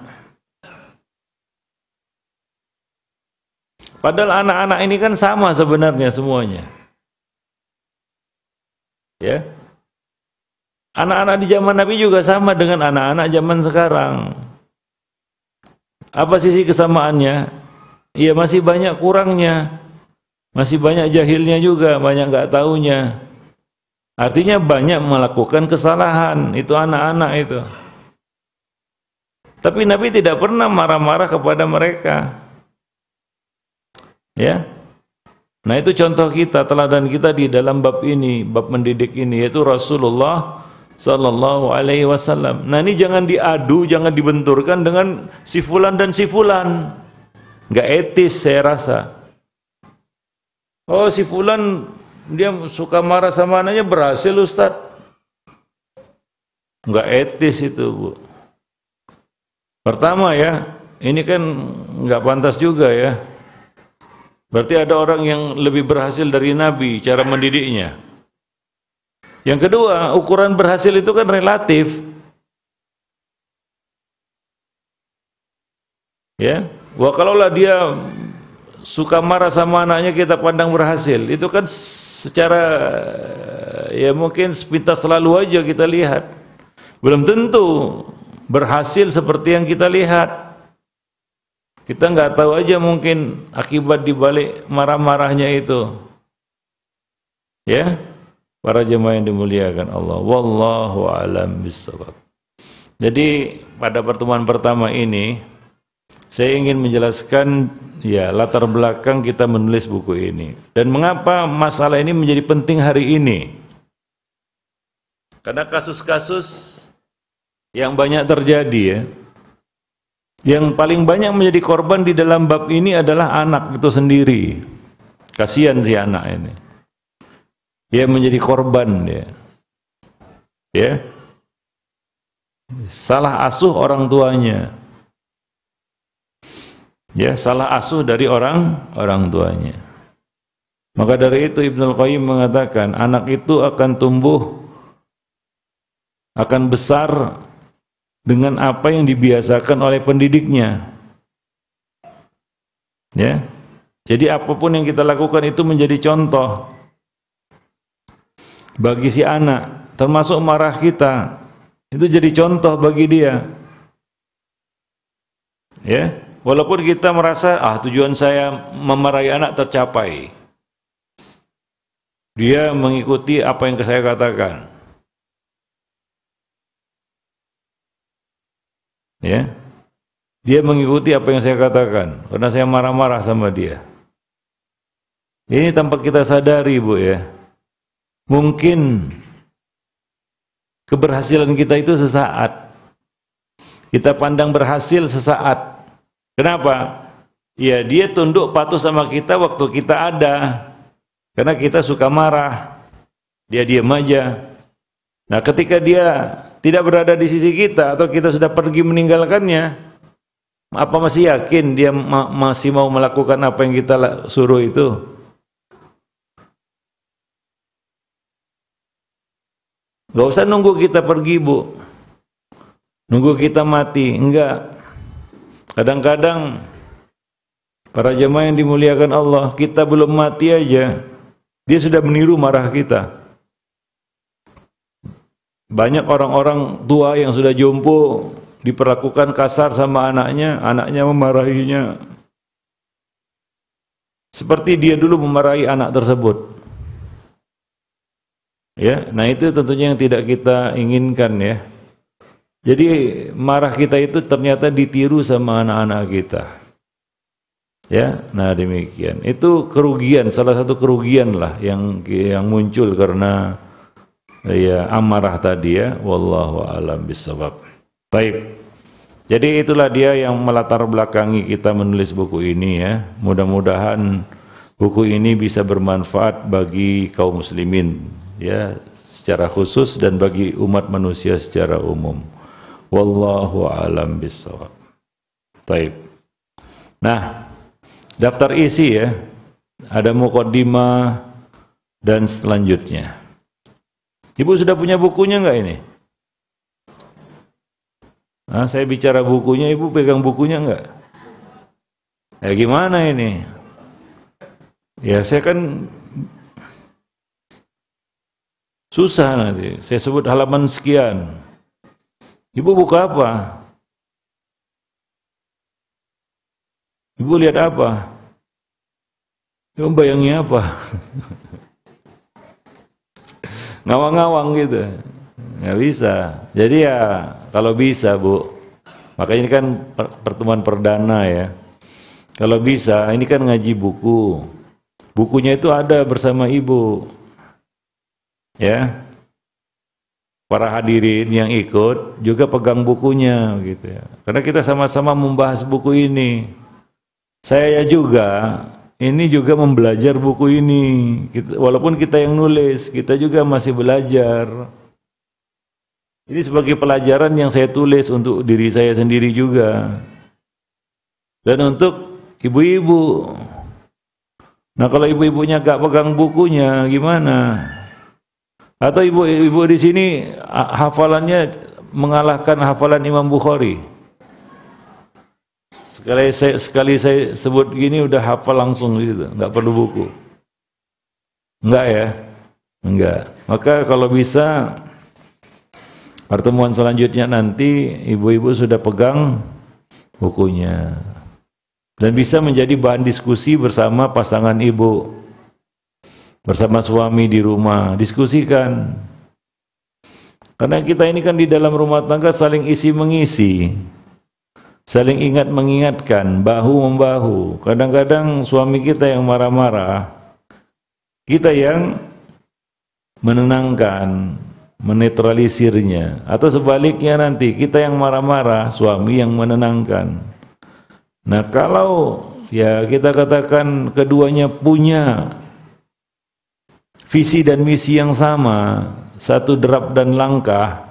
Padahal anak-anak ini kan sama sebenarnya semuanya. Ya. Anak-anak di zaman Nabi juga sama dengan anak-anak zaman sekarang. Apa sisi kesamaannya? Iya, masih banyak kurangnya. Masih banyak jahilnya juga, banyak nggak taunya. Artinya banyak melakukan kesalahan, itu anak-anak itu. Tapi Nabi tidak pernah marah-marah kepada mereka. Ya. Nah, itu contoh kita, teladan kita di dalam bab ini, bab mendidik ini, yaitu Rasulullah Sallallahu Alaihi Wasallam. Nah, ini jangan diadu, jangan dibenturkan dengan si fulan dan si fulan. Nggak etis saya rasa. Oh, si fulan dia suka marah sama anaknya, berhasil Ustadz. Nggak etis itu, Bu. Pertama ya, ini kan nggak pantas juga ya. Berarti ada orang yang lebih berhasil dari Nabi cara mendidiknya. Yang kedua, ukuran berhasil itu kan relatif. Ya, wah kalaulah dia suka marah sama anaknya kita pandang berhasil, itu kan secara ya mungkin sepintas selalu aja kita lihat. Belum tentu berhasil seperti yang kita lihat. Kita nggak tahu aja mungkin akibat dibalik marah-marahnya itu. Ya, para jemaah yang dimuliakan Allah. Wallahu a'lam bishawab. Jadi pada pertemuan pertama ini saya ingin menjelaskan ya latar belakang kita menulis buku ini dan mengapa masalah ini menjadi penting hari ini. Karena kasus-kasus yang banyak terjadi ya. Yang paling banyak menjadi korban di dalam bab ini adalah anak itu sendiri. Kasihan si anak ini. Dia menjadi korban dia. Ya. Salah asuh orang tuanya. Ya, salah asuh dari orang tuanya. Maka dari itu Ibnul Qayyim mengatakan anak itu akan tumbuh, akan besar dengan apa yang dibiasakan oleh pendidiknya. Ya. Jadi apapun yang kita lakukan itu menjadi contoh bagi si anak, termasuk marah kita. Itu jadi contoh bagi dia. Ya. Walaupun kita merasa tujuan saya memarahi anak tercapai. Dia mengikuti apa yang saya katakan. Ya, dia mengikuti apa yang saya katakan karena saya marah-marah sama dia. Ini tanpa kita sadari, Bu ya. Mungkin keberhasilan kita itu sesaat. Kita pandang berhasil sesaat. Kenapa? Ya, dia tunduk patuh sama kita waktu kita ada. Karena kita suka marah. Dia diam aja. Nah, ketika dia tidak berada di sisi kita atau kita sudah pergi meninggalkannya, apa masih yakin dia masih mau melakukan apa yang kita suruh itu? Gak usah nunggu kita pergi, Bu. Nunggu kita mati, enggak. Kadang-kadang para jemaah yang dimuliakan Allah, kita belum mati aja, dia sudah meniru marah kita. Banyak orang-orang tua yang sudah jompo diperlakukan kasar sama anaknya, anaknya memarahinya. Seperti dia dulu memarahi anak tersebut. Ya, nah itu tentunya yang tidak kita inginkan ya. Jadi marah kita itu ternyata ditiru sama anak-anak kita. Ya, nah demikian. Itu kerugian, salah satu kerugian lah yang muncul karena ya amarah tadi ya. Wallahu a'lam bishawab. Baik. Jadi itulah dia yang melatar belakangi kita menulis buku ini ya. Mudah-mudahan buku ini bisa bermanfaat bagi kaum muslimin ya secara khusus dan bagi umat manusia secara umum. Wallahu a'lam bishawab. Baik. Nah, daftar isi ya. Ada muqaddimah dan selanjutnya. Ibu sudah punya bukunya enggak ini? Nah, saya bicara bukunya, Ibu pegang bukunya enggak? Ya gimana ini? Ya saya kan susah nanti. Saya sebut halaman sekian. Ibu buka apa? Ibu lihat apa? Ibu bayangin apa? Ngawang-ngawang gitu. Nggak bisa. Jadi ya kalau bisa, Bu. Makanya ini kan pertemuan perdana ya. Kalau bisa, ini kan ngaji buku. Bukunya itu ada bersama Ibu. Ya. Para hadirin yang ikut juga pegang bukunya gitu ya. Karena kita sama-sama membahas buku ini. Saya juga ini juga membelajar buku ini. Walaupun kita yang nulis, kita juga masih belajar. Ini sebagai pelajaran yang saya tulis untuk diri saya sendiri juga. Dan untuk ibu-ibu. Nah kalau ibu-ibunya gak pegang bukunya, gimana? Atau ibu-ibu di sini hafalannya mengalahkan hafalan Imam Bukhari. Sekali saya sebut gini udah hafal langsung gitu, nggak perlu buku. Enggak ya? Enggak. Maka kalau bisa Pertemuan selanjutnya nanti ibu-ibu sudah pegang bukunya dan bisa menjadi bahan diskusi bersama pasangan ibu, bersama suami di rumah, diskusikan. Karena kita ini kan di dalam rumah tangga saling isi mengisi, saling ingat mengingatkan, bahu membahu. Kadang-kadang suami kita yang marah-marah, kita yang menenangkan, menetralisirnya, atau sebaliknya nanti kita yang marah-marah, suami yang menenangkan. Nah, kalau ya kita katakan keduanya punya visi dan misi yang sama, satu derap dan langkah,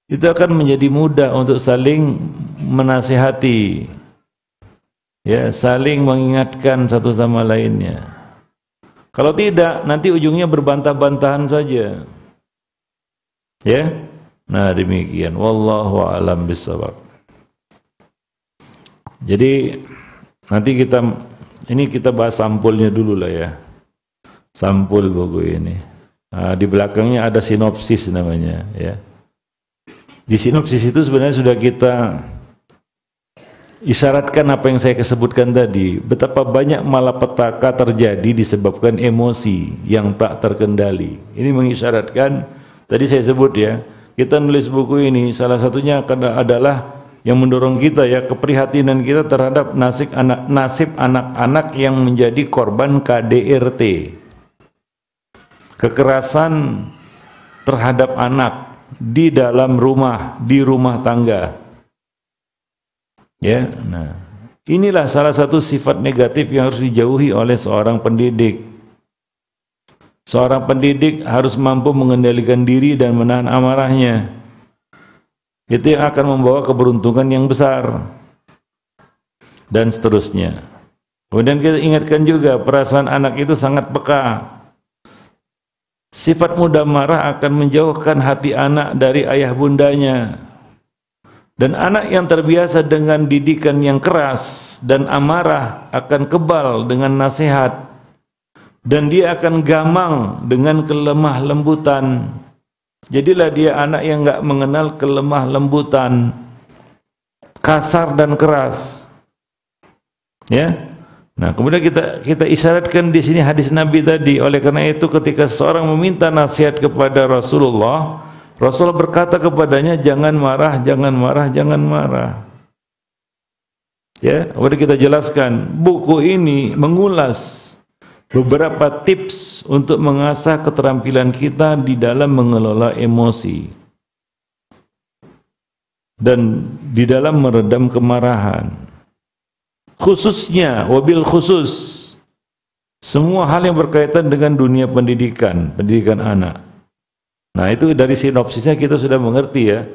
itu akan menjadi mudah untuk saling menasihati, ya, saling mengingatkan satu sama lainnya. Kalau tidak, nanti ujungnya berbantah-bantahan saja. Ya, nah demikian. Wallahu a'lam bishawab. Jadi nanti kita bahas sampulnya dulu lah ya. Sampul buku ini. Nah, di belakangnya ada sinopsis namanya. Ya. Di sinopsis itu sebenarnya sudah kita isyaratkan apa yang saya sebutkan tadi. Betapa banyak malapetaka terjadi disebabkan emosi yang tak terkendali. Ini mengisyaratkan. Tadi saya sebut ya, kita nulis buku ini salah satunya adalah yang mendorong kita ya, keprihatinan kita terhadap nasib anak-anak yang menjadi korban KDRT, kekerasan terhadap anak di dalam rumah, di rumah tangga. Ya, nah inilah salah satu sifat negatif yang harus dijauhi oleh seorang pendidik. Seorang pendidik harus mampu mengendalikan diri dan menahan amarahnya. Itu yang akan membawa keberuntungan yang besar. Dan seterusnya. Kemudian kita ingatkan juga, perasaan anak itu sangat peka. Sifat mudah marah akan menjauhkan hati anak dari ayah bundanya. Dan anak yang terbiasa dengan didikan yang keras dan amarah akan kebal dengan nasihat. Dan dia akan gamang dengan kelemah lembutan. Jadilah dia anak yang enggak mengenal kelemah lembutan, kasar dan keras. Ya. Nah, kemudian kita isyaratkan di sini hadis Nabi tadi. Oleh karena itu ketika seorang meminta nasihat kepada Rasulullah, Rasul berkata kepadanya, jangan marah, jangan marah, jangan marah. Ya, kemudian kita jelaskan, buku ini mengulas beberapa tips untuk mengasah keterampilan kita di dalam mengelola emosi dan di dalam meredam kemarahan. Khususnya, wabil khusus, semua hal yang berkaitan dengan dunia pendidikan anak. Nah, itu dari sinopsisnya kita sudah mengerti ya.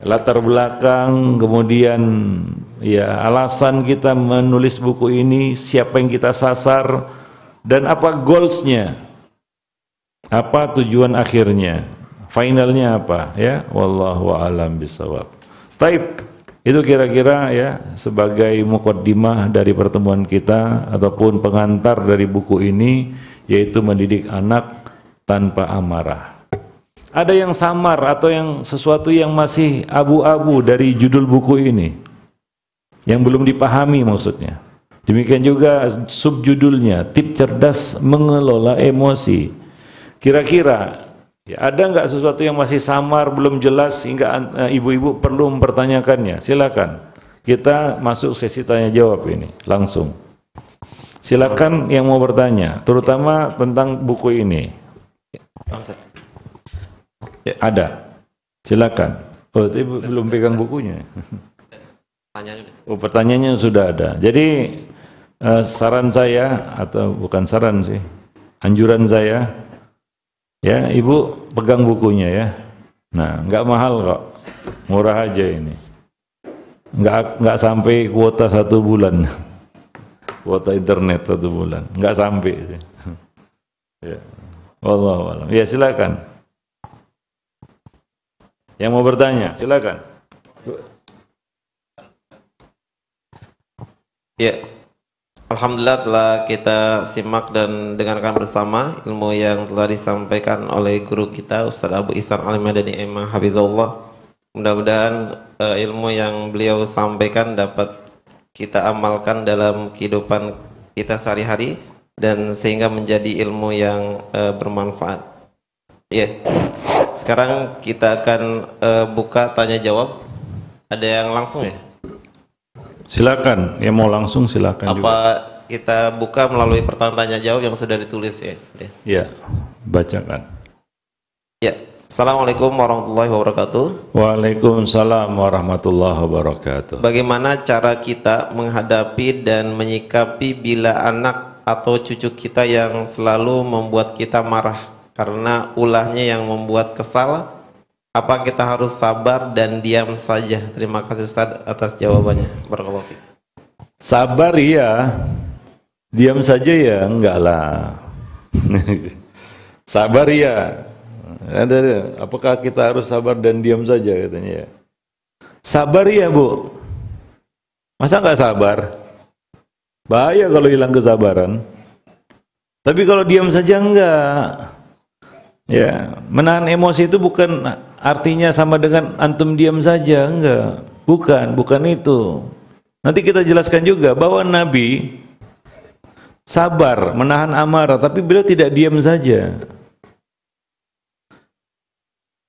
Latar belakang, kemudian ya alasan kita menulis buku ini, siapa yang kita sasar, dan apa goalsnya, apa tujuan akhirnya, finalnya apa ya. Wallahu a'lam bishawab. Taib, itu kira-kira ya sebagai muqaddimah dari pertemuan kita ataupun pengantar dari buku ini, yaitu mendidik anak tanpa amarah. Ada yang samar atau yang sesuatu yang masih abu-abu dari judul buku ini, yang belum dipahami maksudnya. Demikian juga subjudulnya, tip cerdas mengelola emosi. Kira-kira ya, ada nggak sesuatu yang masih samar, belum jelas hingga ibu-ibu perlu mempertanyakannya? Silakan. Kita masuk sesi tanya jawab ini langsung. Silakan yang mau bertanya, terutama tentang buku ini. Ya, ada. Silakan. Oh, tapi belum pegang bukunya. Oh, pertanyaannya sudah ada. Jadi saran saya, atau bukan saran sih, anjuran saya, ya ibu pegang bukunya ya. Nah, nggak mahal kok, murah aja ini. Nggak sampai kuota 1 bulan, kuota internet 1 bulan, nggak sampai sih. Ya, wallahu a'lam. Ya silakan. Yang mau bertanya, silakan. Ya. Alhamdulillah telah kita simak dan dengarkan bersama ilmu yang telah disampaikan oleh guru kita Ustaz Abu Ihsan Al-Madani Emma Hafizahullah. Mudah-mudahan ilmu yang beliau sampaikan dapat kita amalkan dalam kehidupan kita sehari-hari dan sehingga menjadi ilmu yang bermanfaat. Ya. Sekarang kita akan buka tanya jawab. Ada yang langsung ya? Silakan, yang mau langsung silakan. Apa juga. kita buka melalui pertanyaan tanya jawab yang sudah ditulis ya? Ya, bacakan. Ya, Assalamualaikum warahmatullahi wabarakatuh. Waalaikumsalam warahmatullahi wabarakatuh. Bagaimana cara kita menghadapi dan menyikapi bila anak atau cucu kita yang selalu membuat kita marah karena ulahnya yang membuat kesal? Apa kita harus sabar dan diam saja? Terima kasih Ustaz atas jawabannya. Barakallahu fiik. Sabar ya, diam saja ya, enggak lah. Sabar ya. Apakah kita harus sabar dan diam saja katanya ya? Sabar ya Bu. Masa enggak sabar? Bahaya kalau hilang kesabaran. Tapi kalau diam saja enggak. Ya, menahan emosi itu bukan artinya sama dengan antum diam saja, enggak. Bukan itu. Nanti kita jelaskan juga bahwa Nabi sabar menahan amarah, tapi beliau tidak diam saja.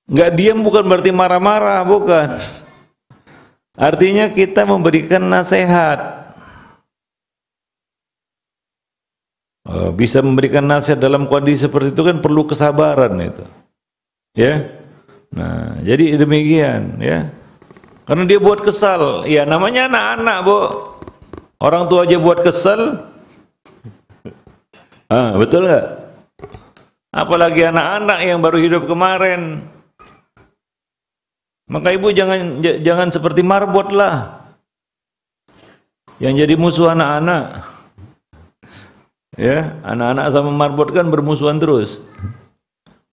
Enggak diam bukan berarti marah-marah, bukan. Artinya kita memberikan nasihat. Bisa memberikan nasihat dalam kondisi seperti itu kan perlu kesabaran itu. Ya. Nah, jadi demikian ya. Karena dia buat kesal. Ya namanya anak-anak, Bu. Orang tua aja buat kesal. Betul nggak? Apalagi anak-anak yang baru hidup kemarin. Maka ibu jangan seperti marbot lah. Yang jadi musuh anak-anak. Ya, anak-anak sama marbot kan bermusuhan terus.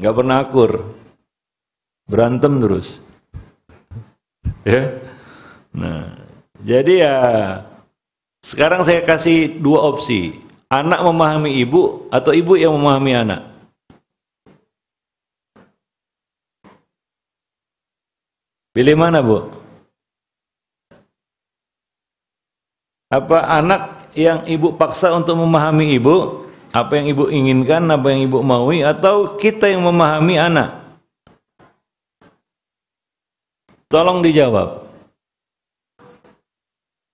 Nggak pernah akur. Berantem terus. Ya. Nah, jadi ya sekarang saya kasih dua opsi. Anak memahami ibu atau ibu yang memahami anak. Pilih mana, Bu? Apa anak yang ibu paksa untuk memahami ibu, apa yang ibu inginkan, apa yang ibu maui, atau kita yang memahami anak? Tolong dijawab.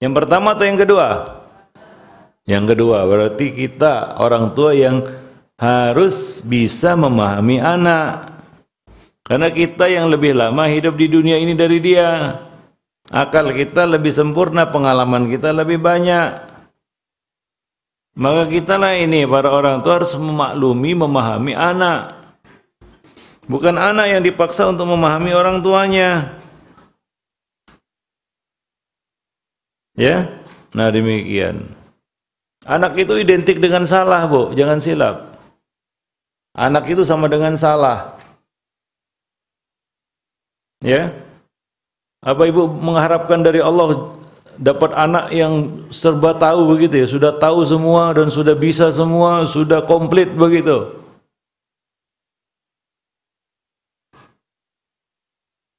Yang pertama atau yang kedua? Yang kedua, berarti kita orang tua yang harus bisa memahami anak. Karena kita yang lebih lama hidup di dunia ini dari dia. Akal kita lebih sempurna, pengalaman kita lebih banyak. Maka kita lah ini para orang tua harus memaklumi, memahami anak. Bukan anak yang dipaksa untuk memahami orang tuanya. Ya, nah demikian. Anak itu identik dengan salah, Bu, jangan silap. Anak itu sama dengan salah. Ya. Apa ibu mengharapkan dari Allah dapat anak yang serba tahu begitu ya, sudah tahu semua dan sudah bisa semua, sudah komplit begitu?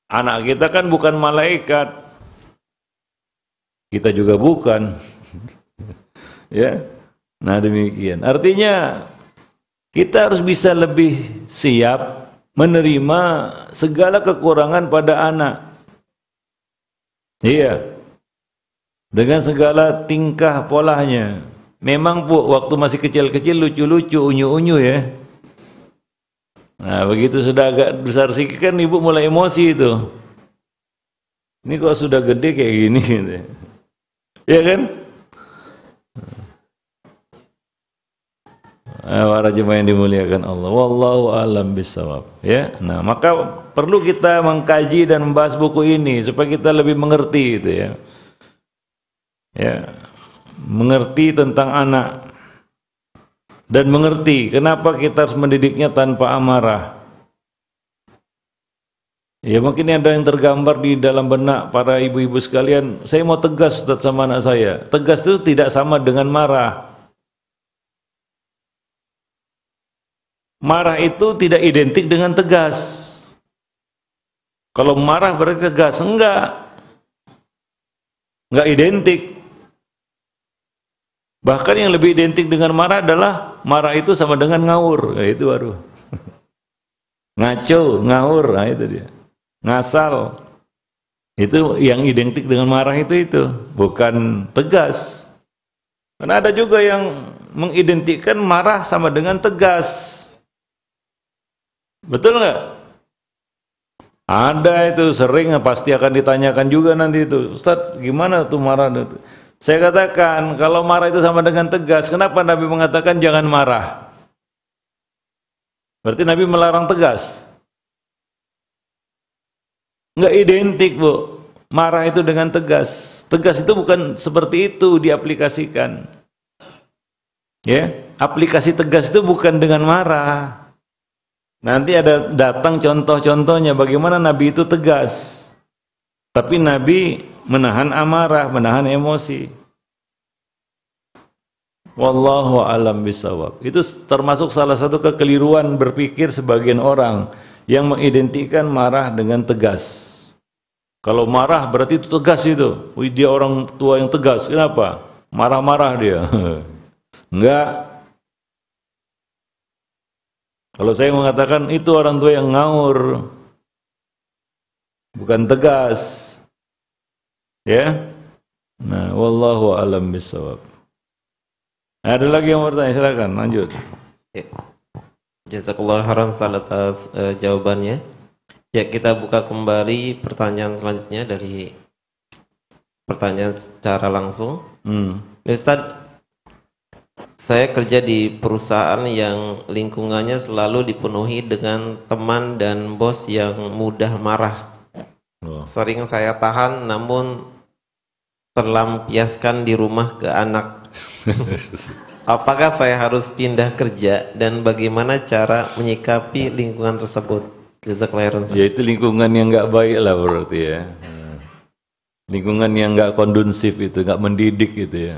Anak kita kan bukan malaikat. Kita juga bukan. Ya. Nah, demikian. Artinya kita harus bisa lebih siap menerima segala kekurangan pada anak. Iya. Dengan segala tingkah polanya. Memang Bu, waktu masih kecil-kecil lucu-lucu, unyu-unyu ya. Nah, begitu sudah agak besar sedikit kan ibu mulai emosi itu. Ini kok sudah gede kayak gini gitu. Ya kan? Para jemaah yang dimuliakan Allah, wallahu a'lam bissawab. Ya, nah maka perlu kita mengkaji dan membahas buku ini supaya kita lebih mengerti itu ya. Ya, mengerti tentang anak dan mengerti kenapa kita harus mendidiknya tanpa amarah. Ya mungkin ada yang tergambar di dalam benak para ibu-ibu sekalian, saya mau tegas Ustaz sama anak saya. Tegas itu tidak sama dengan marah. marah itu tidak identik dengan tegas. Kalau marah berarti tegas, enggak identik. Bahkan yang lebih identik dengan marah adalah marah itu sama dengan ngawur. Itu baru ngaco, ngawur, nah itu dia. Ngasal. Itu yang identik dengan marah itu bukan tegas. Karena ada juga yang mengidentikan marah sama dengan tegas. Betul nggak? Ada itu sering, pasti akan ditanyakan juga nanti itu, Ustaz gimana tuh marah itu? Saya katakan kalau marah itu sama dengan tegas, kenapa Nabi mengatakan jangan marah? Berarti Nabi melarang tegas? Nggak identik, Bu. Marah itu dengan tegas. Tegas itu bukan seperti itu diaplikasikan. Ya, aplikasi tegas itu bukan dengan marah. Nanti ada datang contoh-contohnya bagaimana Nabi itu tegas. Tapi Nabi menahan amarah, menahan emosi. Wallahu a'lam bishawab. Itu termasuk salah satu kekeliruan berpikir sebagian orang yang mengidentikan marah dengan tegas. Kalau marah berarti itu tegas itu. Wih, dia orang tua yang tegas. Kenapa? Marah-marah dia. Enggak. Kalau saya mengatakan itu orang tua yang ngawur, bukan tegas. Ya. Nah, wallahu a'lam bishawab. Ada lagi yang mau bertanya, silakan lanjut. Ya. Jazakallahu khairan atas jawabannya. Ya, kita buka kembali pertanyaan selanjutnya dari pertanyaan secara langsung. Ustaz, saya kerja di perusahaan yang lingkungannya selalu dipenuhi dengan teman dan bos yang mudah marah. Sering saya tahan namun terlampiaskan di rumah ke anak. Apakah saya harus pindah kerja dan bagaimana cara menyikapi lingkungan tersebut? Ya itu lingkungan yang nggak baik lah berarti ya. Lingkungan yang nggak kondusif itu, nggak mendidik gitu ya.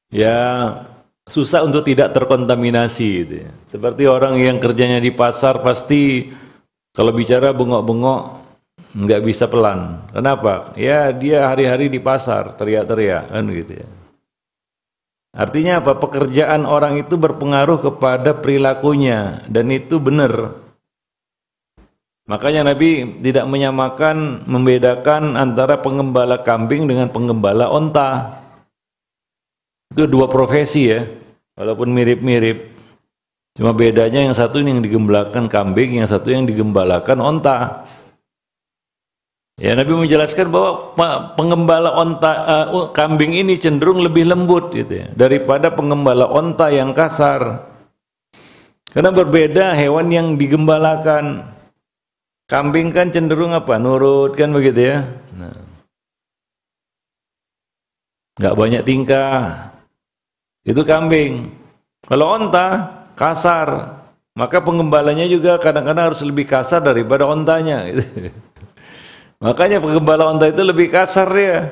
Ya susah untuk tidak terkontaminasi gitu ya. Seperti orang yang kerjanya di pasar pasti kalau bicara bengok-bengok nggak bisa pelan. Kenapa? Ya dia hari-hari di pasar teriak-teriak kan gitu ya. Artinya apa? Pekerjaan orang itu berpengaruh kepada perilakunya dan itu benar. Makanya Nabi tidak menyamakan, membedakan antara pengembala kambing dengan pengembala onta. Itu dua profesi ya, walaupun mirip-mirip. Cuma bedanya yang satu yang digembalakan kambing, yang satu yang digembalakan onta. Ya, Nabi menjelaskan bahwa pengembala kambing ini cenderung lebih lembut gitu ya, daripada pengembala onta yang kasar. Karena berbeda hewan yang digembalakan. Kambing kan cenderung apa? Nurut kan begitu ya. Nah. Nggak banyak tingkah. Itu kambing. Kalau onta kasar, maka pengembalanya juga kadang-kadang harus lebih kasar daripada ontanya. Gitu. Makanya penggembala onta itu lebih kasar ya.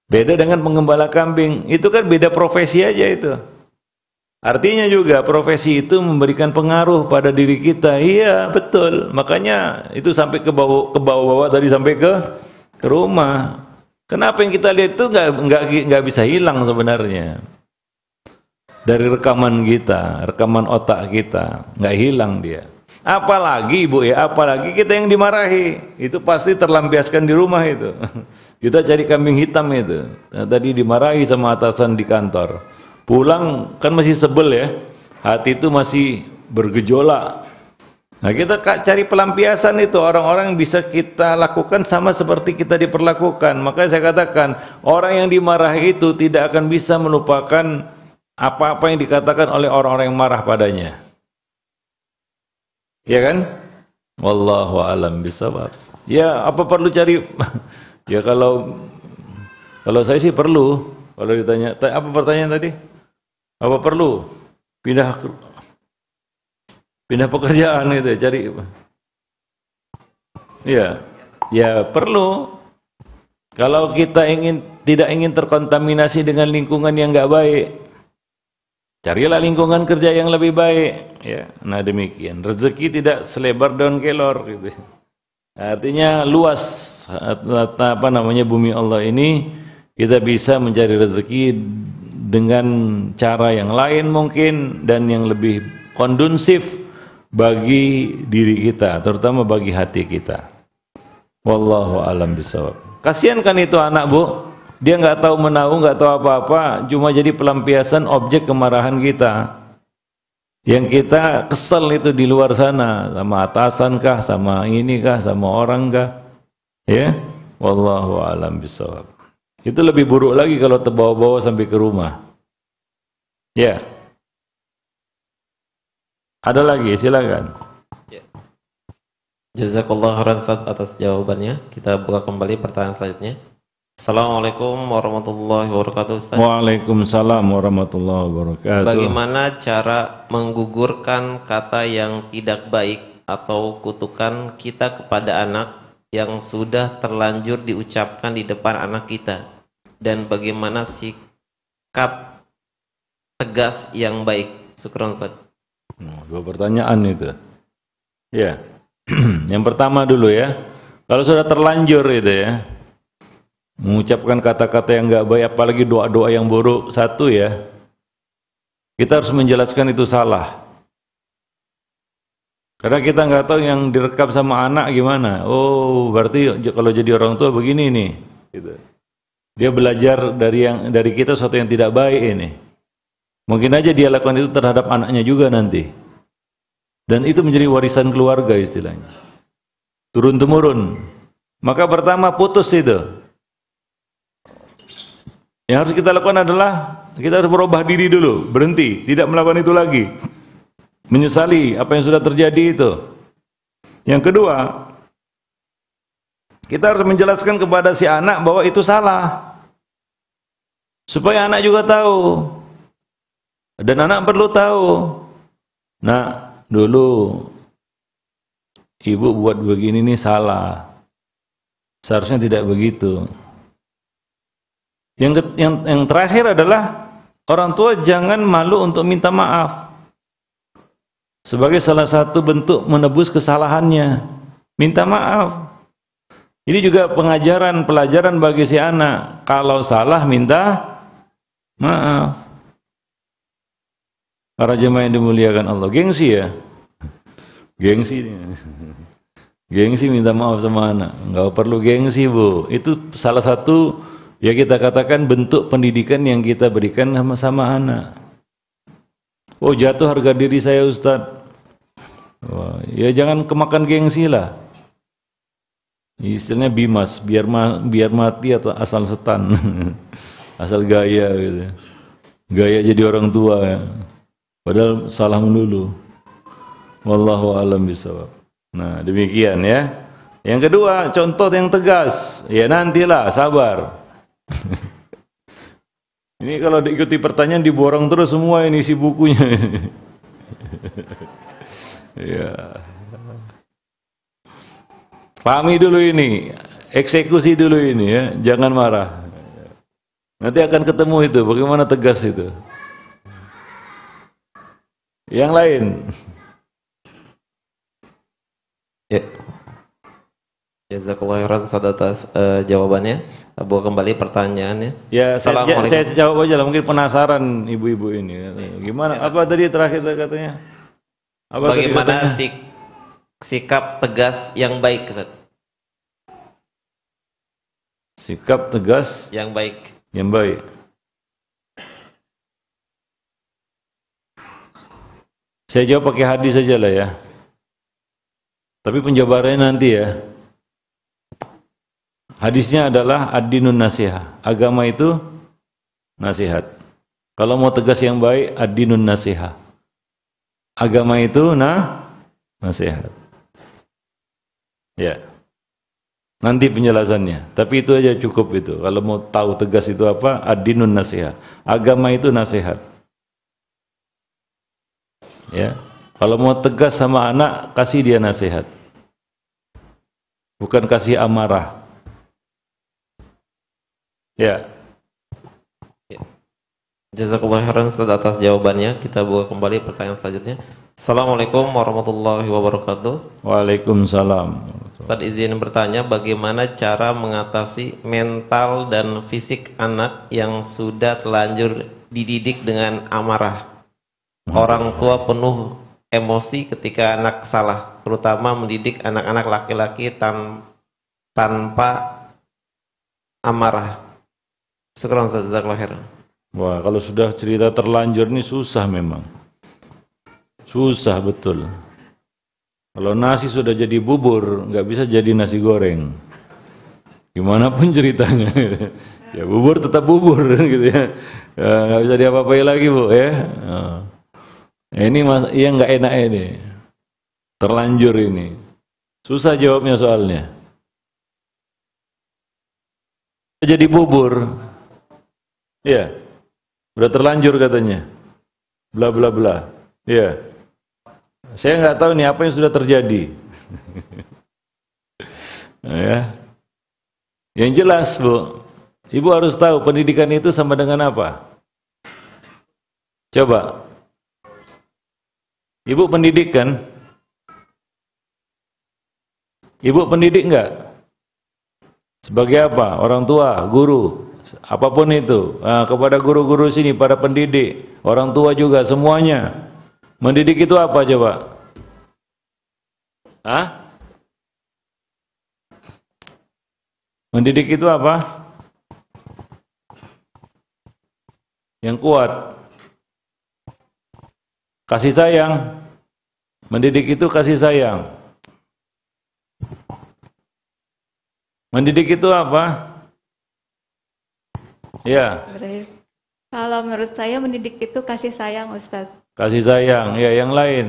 Beda dengan penggembala kambing. Itu kan beda profesi aja itu. Artinya juga profesi itu memberikan pengaruh pada diri kita. Iya betul. Makanya itu sampai ke bawah-bawah tadi sampai ke rumah. Kenapa yang kita lihat itu nggak bisa hilang sebenarnya dari rekaman kita, rekaman otak kita nggak hilang dia. Apalagi Bu ya, apalagi kita yang dimarahi itu pasti terlampiaskan di rumah itu. Kita cari kambing hitam itu. Nah, tadi dimarahi sama atasan di kantor. Pulang kan masih sebel ya, hati itu masih bergejolak. Nah kita cari pelampiasan itu, orang-orang yang bisa kita lakukan sama seperti kita diperlakukan. Makanya saya katakan, orang yang dimarahi itu tidak akan bisa melupakan apa-apa yang dikatakan oleh orang-orang yang marah padanya. Ya kan? Wallahu a'lam bishawab. Ya apa perlu cari? Ya kalau saya sih perlu. Kalau ditanya, apa pertanyaan tadi? Apa perlu pindah pekerjaan itu ya, cari ya perlu. Kalau kita tidak ingin terkontaminasi dengan lingkungan yang nggak baik, Carilah lingkungan kerja yang lebih baik, ya. Nah demikian. Rezeki tidak selebar daun kelor, gitu. Artinya luas, apa namanya, bumi Allah ini. Kita bisa mencari rezeki dengan cara yang lain mungkin dan yang lebih kondusif bagi diri kita, terutama bagi hati kita. Wallahu alam bisawab. Kasihan kan itu anak, Bu. Dia nggak tahu menahu, nggak tahu apa-apa, cuma jadi pelampiasan objek kemarahan kita. Yang kita kesel itu di luar sana, sama atasan kah, sama ini kah, sama orang kah, ya. Wallahu alam bisawab. Itu lebih buruk lagi kalau terbawa-bawa sampai ke rumah. Ya. Ada lagi, silakan. Jazakallah khairan Ustaz atas jawabannya. Kita buka kembali pertanyaan selanjutnya. Assalamualaikum warahmatullahi wabarakatuh, Ustaz. Waalaikumsalam warahmatullahi wabarakatuh. Bagaimana cara menggugurkan kata yang tidak baik atau kutukan kita kepada anak yang sudah terlanjur diucapkan di depan anak kita? Dan bagaimana sikap tegas yang baik? Syukran, Ustaz. Dua pertanyaan itu. Ya. Yang pertama dulu ya. Kalau sudah terlanjur itu ya, mengucapkan kata-kata yang enggak baik, apalagi doa-doa yang buruk, satu ya, kita harus menjelaskan itu salah. Karena kita nggak tahu yang direkam sama anak gimana. Oh, berarti kalau jadi orang tua begini nih. Gitu. Dia belajar dari kita sesuatu yang tidak baik ini. Mungkin aja dia lakukan itu terhadap anaknya juga nanti. Dan itu menjadi warisan keluarga istilahnya. Turun-temurun. Maka pertama putus itu. Yang harus kita lakukan adalah kita harus merubah diri dulu, berhenti, tidak melakukan itu lagi. Menyesali apa yang sudah terjadi itu. Yang kedua, kita harus menjelaskan kepada si anak bahwa itu salah. Supaya anak juga tahu. Dan anak perlu tahu. Nah, dulu ibu buat begini nih salah. Seharusnya tidak begitu. Yang terakhir adalah orang tua jangan malu untuk minta maaf. Sebagai salah satu bentuk menebus kesalahannya. Minta maaf. Ini juga pelajaran bagi si anak. Kalau salah minta maaf. Para jemaah yang dimuliakan Allah, gengsi ya, gengsi, gengsi minta maaf sama anak, nggak perlu gengsi Bu, itu salah satu ya kita katakan bentuk pendidikan yang kita berikan sama anak. Oh jatuh harga diri saya Ustadz, wah, ya jangan kemakan gengsi lah, istilahnya bimas, biar mati atau asal setan, asal gaya gitu, gaya jadi orang tua ya. Padahal salah melulu. Wallahu a'lam bishawab. Nah, demikian ya. Yang kedua, contoh yang tegas. Ya nantilah, sabar. Ini kalau diikuti pertanyaan diborong terus semua ini isi bukunya. Ya. Pahami dulu ini, eksekusi dulu ini ya, jangan marah. Nanti akan ketemu itu, bagaimana tegas itu. Yang lain. Ya. Jazakallahu khairan atas jawabannya. Buat kembali pertanyaannya. Ya, saya jawab aja lah, mungkin penasaran ibu-ibu ini. Gimana? Apa tadi terakhir katanya? Apa bagaimana sikap tegas yang baik, Ustaz? Sikap tegas yang baik. Yang baik. Saya jawab pakai hadis saja lah ya. Tapi penjabarannya nanti ya. Hadisnya adalah ad-dinun nasihah. Agama itu nasihat. Kalau mau tegas yang baik, ad-dinun nasihah. Agama itu nasihat. Ya. Nanti penjelasannya. Tapi itu aja cukup itu. Kalau mau tahu tegas itu apa, ad-dinun nasihah. Agama itu nasihat. Ya, kalau mau tegas sama anak, kasih dia nasihat, bukan kasih amarah. Ya. Jazakallah khairan Ustaz atas jawabannya. Kita buka kembali pertanyaan selanjutnya. Assalamualaikum warahmatullahi wabarakatuh. Waalaikumsalam. Ustaz izin bertanya, bagaimana cara mengatasi mental dan fisik anak yang sudah terlanjur dididik dengan amarah? Orang tua penuh emosi ketika anak salah, terutama mendidik anak-anak laki-laki tanpa amarah. Syukran Ustaz, jazakallah khairan. Wah, kalau sudah cerita terlanjur ini susah memang. Susah betul. Kalau nasi sudah jadi bubur, nggak bisa jadi nasi goreng. Gimana pun ceritanya. Ya bubur tetap bubur gitu ya. Ya, nggak bisa diapa-apain lagi, Bu ya. Ini mas, yang nggak enak ini. Terlanjur ini. Susah jawabnya soalnya. Jadi bubur. Ya. Udah terlanjur katanya. Bla bla bla. Ya. Saya nggak tahu nih apa yang sudah terjadi. Ya. Yang jelas, Bu. Ibu harus tahu pendidikan itu sama dengan apa? Coba. Ibu pendidik kan? Ibu pendidik nggak? Sebagai apa? Orang tua, guru. Apapun itu, kepada guru-guru sini, para pendidik, orang tua juga, semuanya. Mendidik itu apa coba? Hah? Mendidik itu apa? Yang kuat. Kasih sayang. Mendidik itu kasih sayang. Mendidik itu apa? Ya. Kalau menurut saya mendidik itu kasih sayang, Ustadz. Kasih sayang, ya. Yang lain,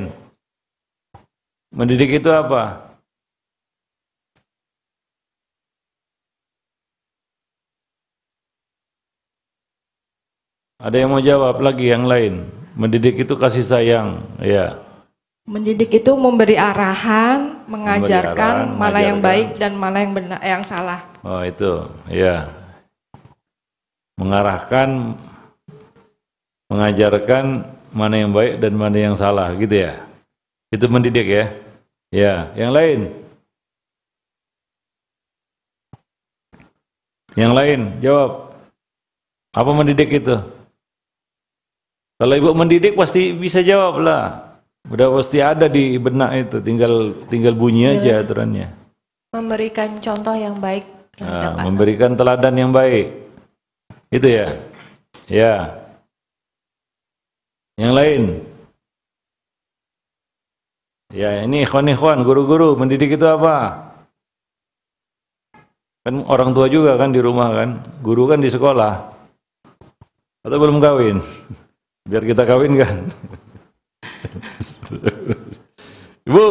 mendidik itu apa? Ada yang mau jawab lagi yang lain? Mendidik itu kasih sayang, ya. Mendidik itu memberi arahan, mengajarkan arahan, mana yang mengajarkan. baik dan mana yang benar, yang salah. Oh itu, ya. Mengarahkan, mengajarkan mana yang baik dan mana yang salah, gitu ya. Itu mendidik ya. Ya, yang lain. Yang lain, jawab. Apa mendidik itu? Kalau ibu mendidik pasti bisa jawab lah. Udah pasti ada di benak itu, tinggal bunyi aja aturannya. Memberikan contoh yang baik terhadap anak. Memberikan teladan yang baik. Itu ya. Ya. Yang lain. Ya, ini ikhwan-ikhwan, guru-guru, mendidik itu apa? Kan orang tua juga kan di rumah kan. Guru kan di sekolah. Atau belum kawin? Biar kita kawin kan. Ibu,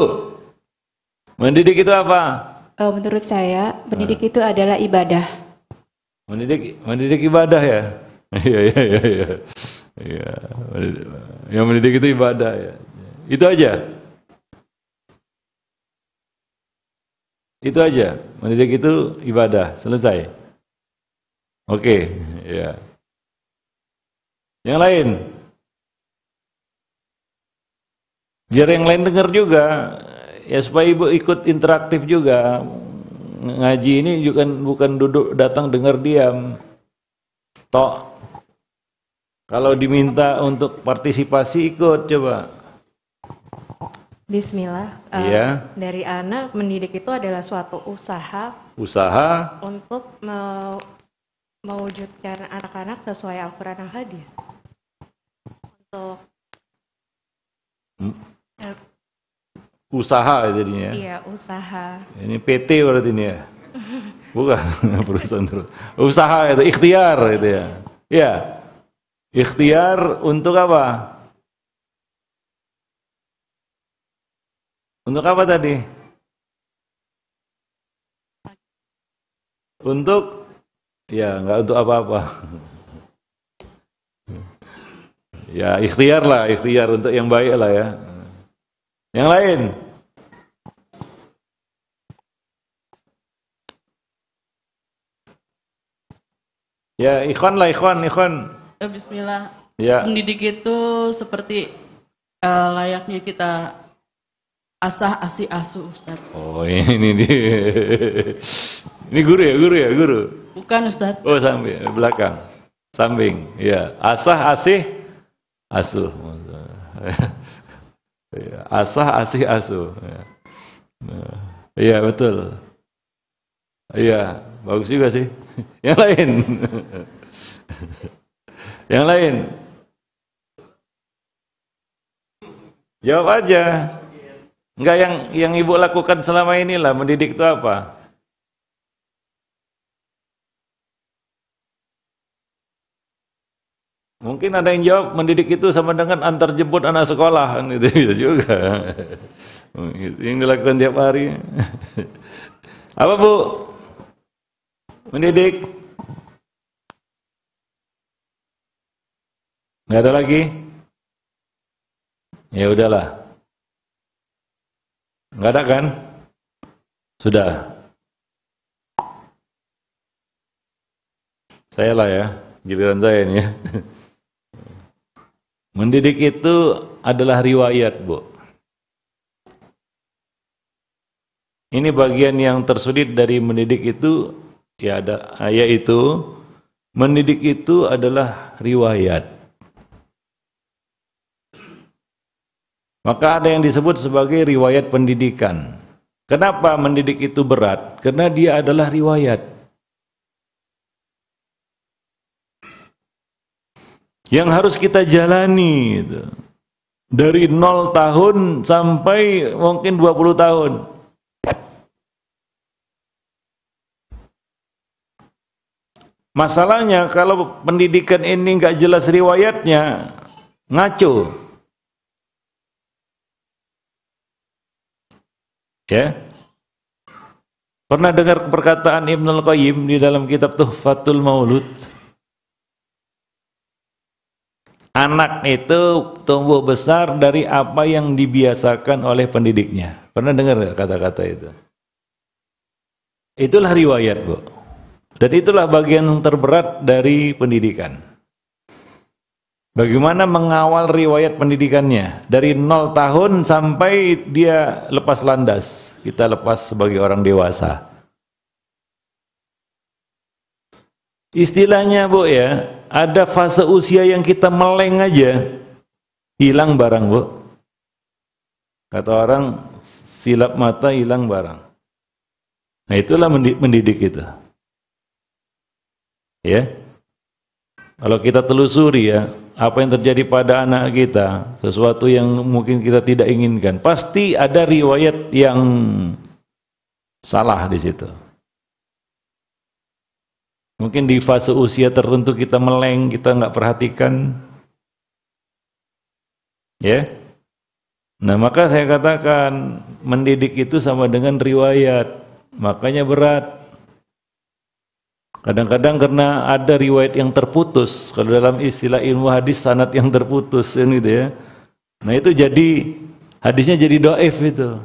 mendidik itu apa? Menurut saya, mendidik itu adalah ibadah. Mendidik ibadah ya. Iya. Iya. Yang mendidik itu ibadah ya. Itu aja. Itu aja. Mendidik itu ibadah. Selesai. Oke, ya. Yang lain. Biar yang lain dengar juga. Ya supaya ibu ikut interaktif juga. Ngaji ini juga bukan duduk datang dengar diam. Tok. Kalau diminta untuk partisipasi ikut coba. Bismillah. Iya. Dari anak, mendidik itu adalah suatu usaha untuk mewujudkan anak-anak sesuai Al-Quran dan Hadis. Untuk usaha jadinya. Iya, usaha. Ini PT berarti ini ya. Bukan perusahaan terus. Usaha itu ikhtiar itu ya. Ya. Ikhtiar untuk apa? Untuk apa tadi? Untuk ya enggak untuk apa-apa. Ya ikhtiar lah, ikhtiar untuk yang baik lah ya. Yang lain? Ya ikhwan lah, ikhwan. Bismillah. Ya. Mendidik itu seperti layaknya kita asah asih asuh, Ustaz. Oh, ini dia. Ini guru ya, guru. Bukan, Ustaz. Oh, samping, belakang. Samping, ya. Asah asih asuh. Asah asih asuh. Iya, betul. Iya, bagus juga sih. Yang lain. Yang lain. Jawab aja. Enggak, yang ibu lakukan selama inilah mendidik itu apa? Mungkin ada yang jawab mendidik itu sama dengan antar jemput anak sekolah, kan itu bisa juga. Yang dilakukan tiap hari. Apa Bu? Mendidik? Nggak ada lagi? Ya udahlah. Nggak ada kan? Sudah. Saya lah ya, giliran saya ini ya. Mendidik itu adalah riwayat, Bu. Ini bagian yang tersulit dari mendidik itu, ya ada, yaitu mendidik itu adalah riwayat. Maka ada yang disebut sebagai riwayat pendidikan. Kenapa mendidik itu berat? Karena dia adalah riwayat. Yang harus kita jalani gitu. Dari 0 tahun sampai mungkin 20 tahun. Masalahnya kalau pendidikan ini nggak jelas riwayatnya, ngaco. Ya. Pernah dengar perkataan Ibnul Qayyim di dalam kitab Tuhfatul Maulud? Anak itu tumbuh besar dari apa yang dibiasakan oleh pendidiknya. Pernah dengar kata-kata itu? Itulah riwayat, Bu. Dan itulah bagian yang terberat dari pendidikan. Bagaimana mengawal riwayat pendidikannya dari 0 tahun sampai dia lepas landas. Kita lepas sebagai orang dewasa. Istilahnya, Bu ya, ada fase usia yang kita meleng aja, hilang barang, Bu. Kata orang, silap mata hilang barang. Nah, itulah mendidik itu. Ya. Kalau kita telusuri ya, apa yang terjadi pada anak kita, sesuatu yang mungkin kita tidak inginkan, pasti ada riwayat yang salah di situ. Mungkin di fase usia tertentu kita meleng, kita nggak perhatikan. Ya. Nah, maka saya katakan mendidik itu sama dengan riwayat. Makanya berat. Kadang-kadang karena ada riwayat yang terputus. Kalau dalam istilah ilmu hadis, sanad yang terputus kan gitu ya. Nah, itu jadi hadisnya jadi dhaif itu.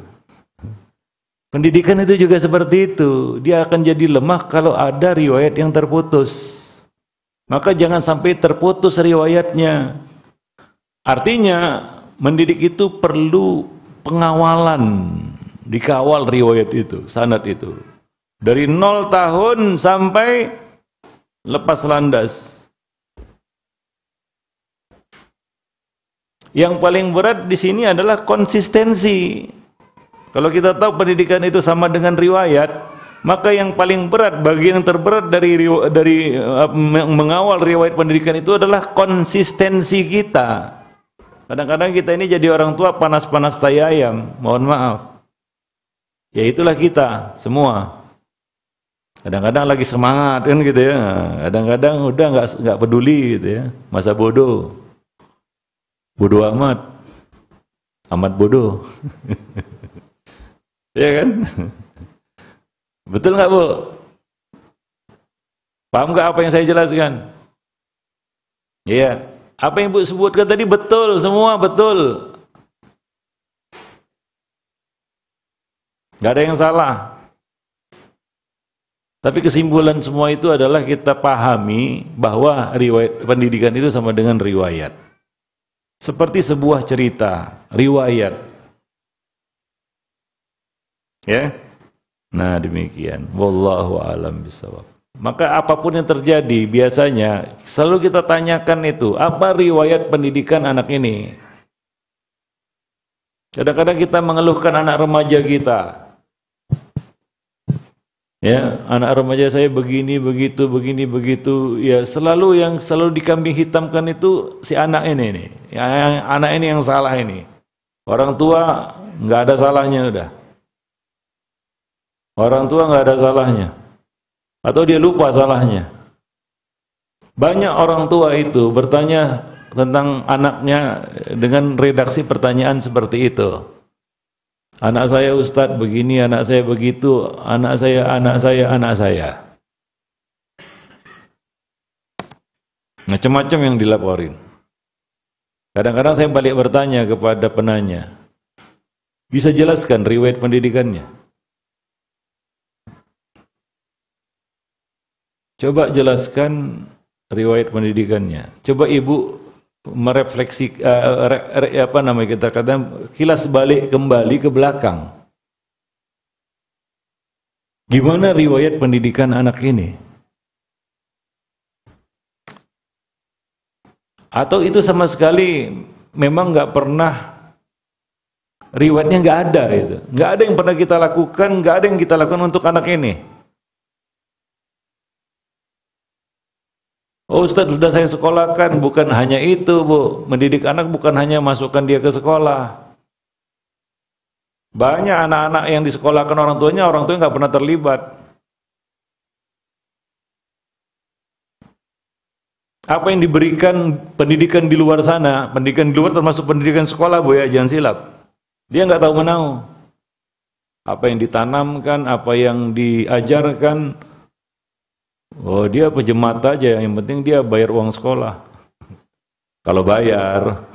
Pendidikan itu juga seperti itu. Dia akan jadi lemah kalau ada riwayat yang terputus. Maka jangan sampai terputus riwayatnya. Artinya, mendidik itu perlu pengawalan. Dikawal riwayat itu, sanad itu. Dari 0 tahun sampai lepas landas. Yang paling berat di sini adalah konsistensi. Kalau kita tahu pendidikan itu sama dengan riwayat, maka yang paling berat, bagian yang terberat dari mengawal riwayat pendidikan itu adalah konsistensi kita. Kadang-kadang kita ini jadi orang tua panas-panas tai ayam, mohon maaf. Ya itulah kita semua. Kadang-kadang lagi semangat kan gitu ya, kadang-kadang udah nggak peduli gitu ya, masa bodoh, bodoh amat, amat bodoh. Ya kan? Betul nggak, Bu? Paham nggak apa yang saya jelaskan? Iya. Apa yang Bu sebutkan tadi betul, semua betul. Nggak ada yang salah. Tapi kesimpulan semua itu adalah kita pahami bahwa riwayat pendidikan itu sama dengan riwayat. Seperti sebuah cerita, riwayat. Ya. Nah, demikian. Wallahu a'lam bishawab. Maka apapun yang terjadi, biasanya selalu kita tanyakan itu, apa riwayat pendidikan anak ini? Kadang-kadang kita mengeluhkan anak remaja kita. Ya, anak remaja saya begini, begitu, begini, begitu. Ya, yang selalu dikambing hitamkan itu si anak ini nih. Anak ini yang salah ini. Orang tua nggak ada salahnya udah. Orang tua nggak ada salahnya. Atau dia lupa salahnya. Banyak orang tua itu bertanya tentang anaknya dengan redaksi pertanyaan seperti itu. Anak saya Ustadz begini, anak saya begitu, anak saya. Macam-macam yang dilaporin. Kadang-kadang saya balik bertanya kepada penanya, bisa jelaskan riwayat pendidikannya? Coba jelaskan riwayat pendidikannya. Coba ibu merefleksi kita katakan kilas balik kembali ke belakang. Gimana riwayat pendidikan anak ini? Atau itu sama sekali memang nggak pernah, riwayatnya nggak ada itu, nggak ada yang pernah kita lakukan, nggak ada yang kita lakukan untuk anak ini. Oh Ustadz, sudah saya sekolahkan. Bukan hanya itu, Bu. Mendidik anak bukan hanya masukkan dia ke sekolah. Banyak anak-anak yang disekolahkan orang tuanya nggak pernah terlibat. Apa yang diberikan pendidikan di luar sana, pendidikan di luar termasuk pendidikan sekolah, Bu ya, jangan silap. Dia nggak tahu menau. Apa yang ditanamkan, apa yang diajarkan, oh dia pejemat aja, yang penting dia bayar uang sekolah. Kalau bayar.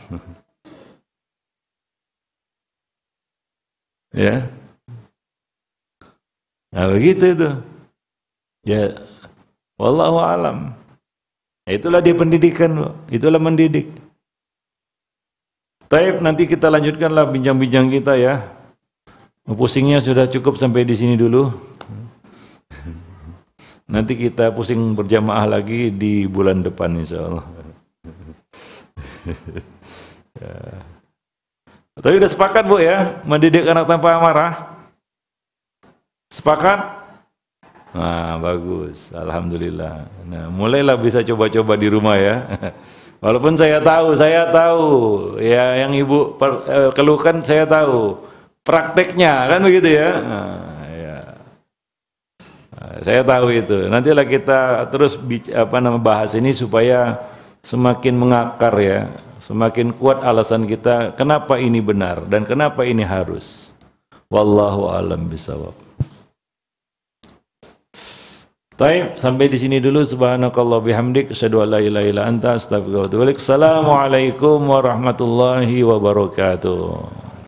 Ya. Nah begitu itu. Ya, wallahu alam. Itulah dia pendidikan, itulah mendidik. Baik, nanti kita lanjutkanlah bincang-bincang kita ya. Pusingnya sudah cukup sampai di sini dulu. Nanti kita pusing berjamaah lagi di bulan depan insyaallah. Ya. Tapi udah sepakat Bu ya, mendidik anak tanpa amarah? Sepakat? Nah, bagus. Alhamdulillah. Nah, mulailah bisa coba-coba di rumah ya. Walaupun saya tahu ya yang Ibu keluhkan saya tahu. Prakteknya kan begitu ya. Nah, saya tahu itu. Nantilah kita terus bahas ini supaya semakin mengakar ya, semakin kuat alasan kita kenapa ini benar dan kenapa ini harus. Wallahu a'lam bishawab. Baik, sampai di sini dulu. Subhanakallah bihamdik, asyhadu an la ilaha illa anta, astaghfiruka wa atubu ilaik. Assalamualaikum warahmatullahi wabarakatuh.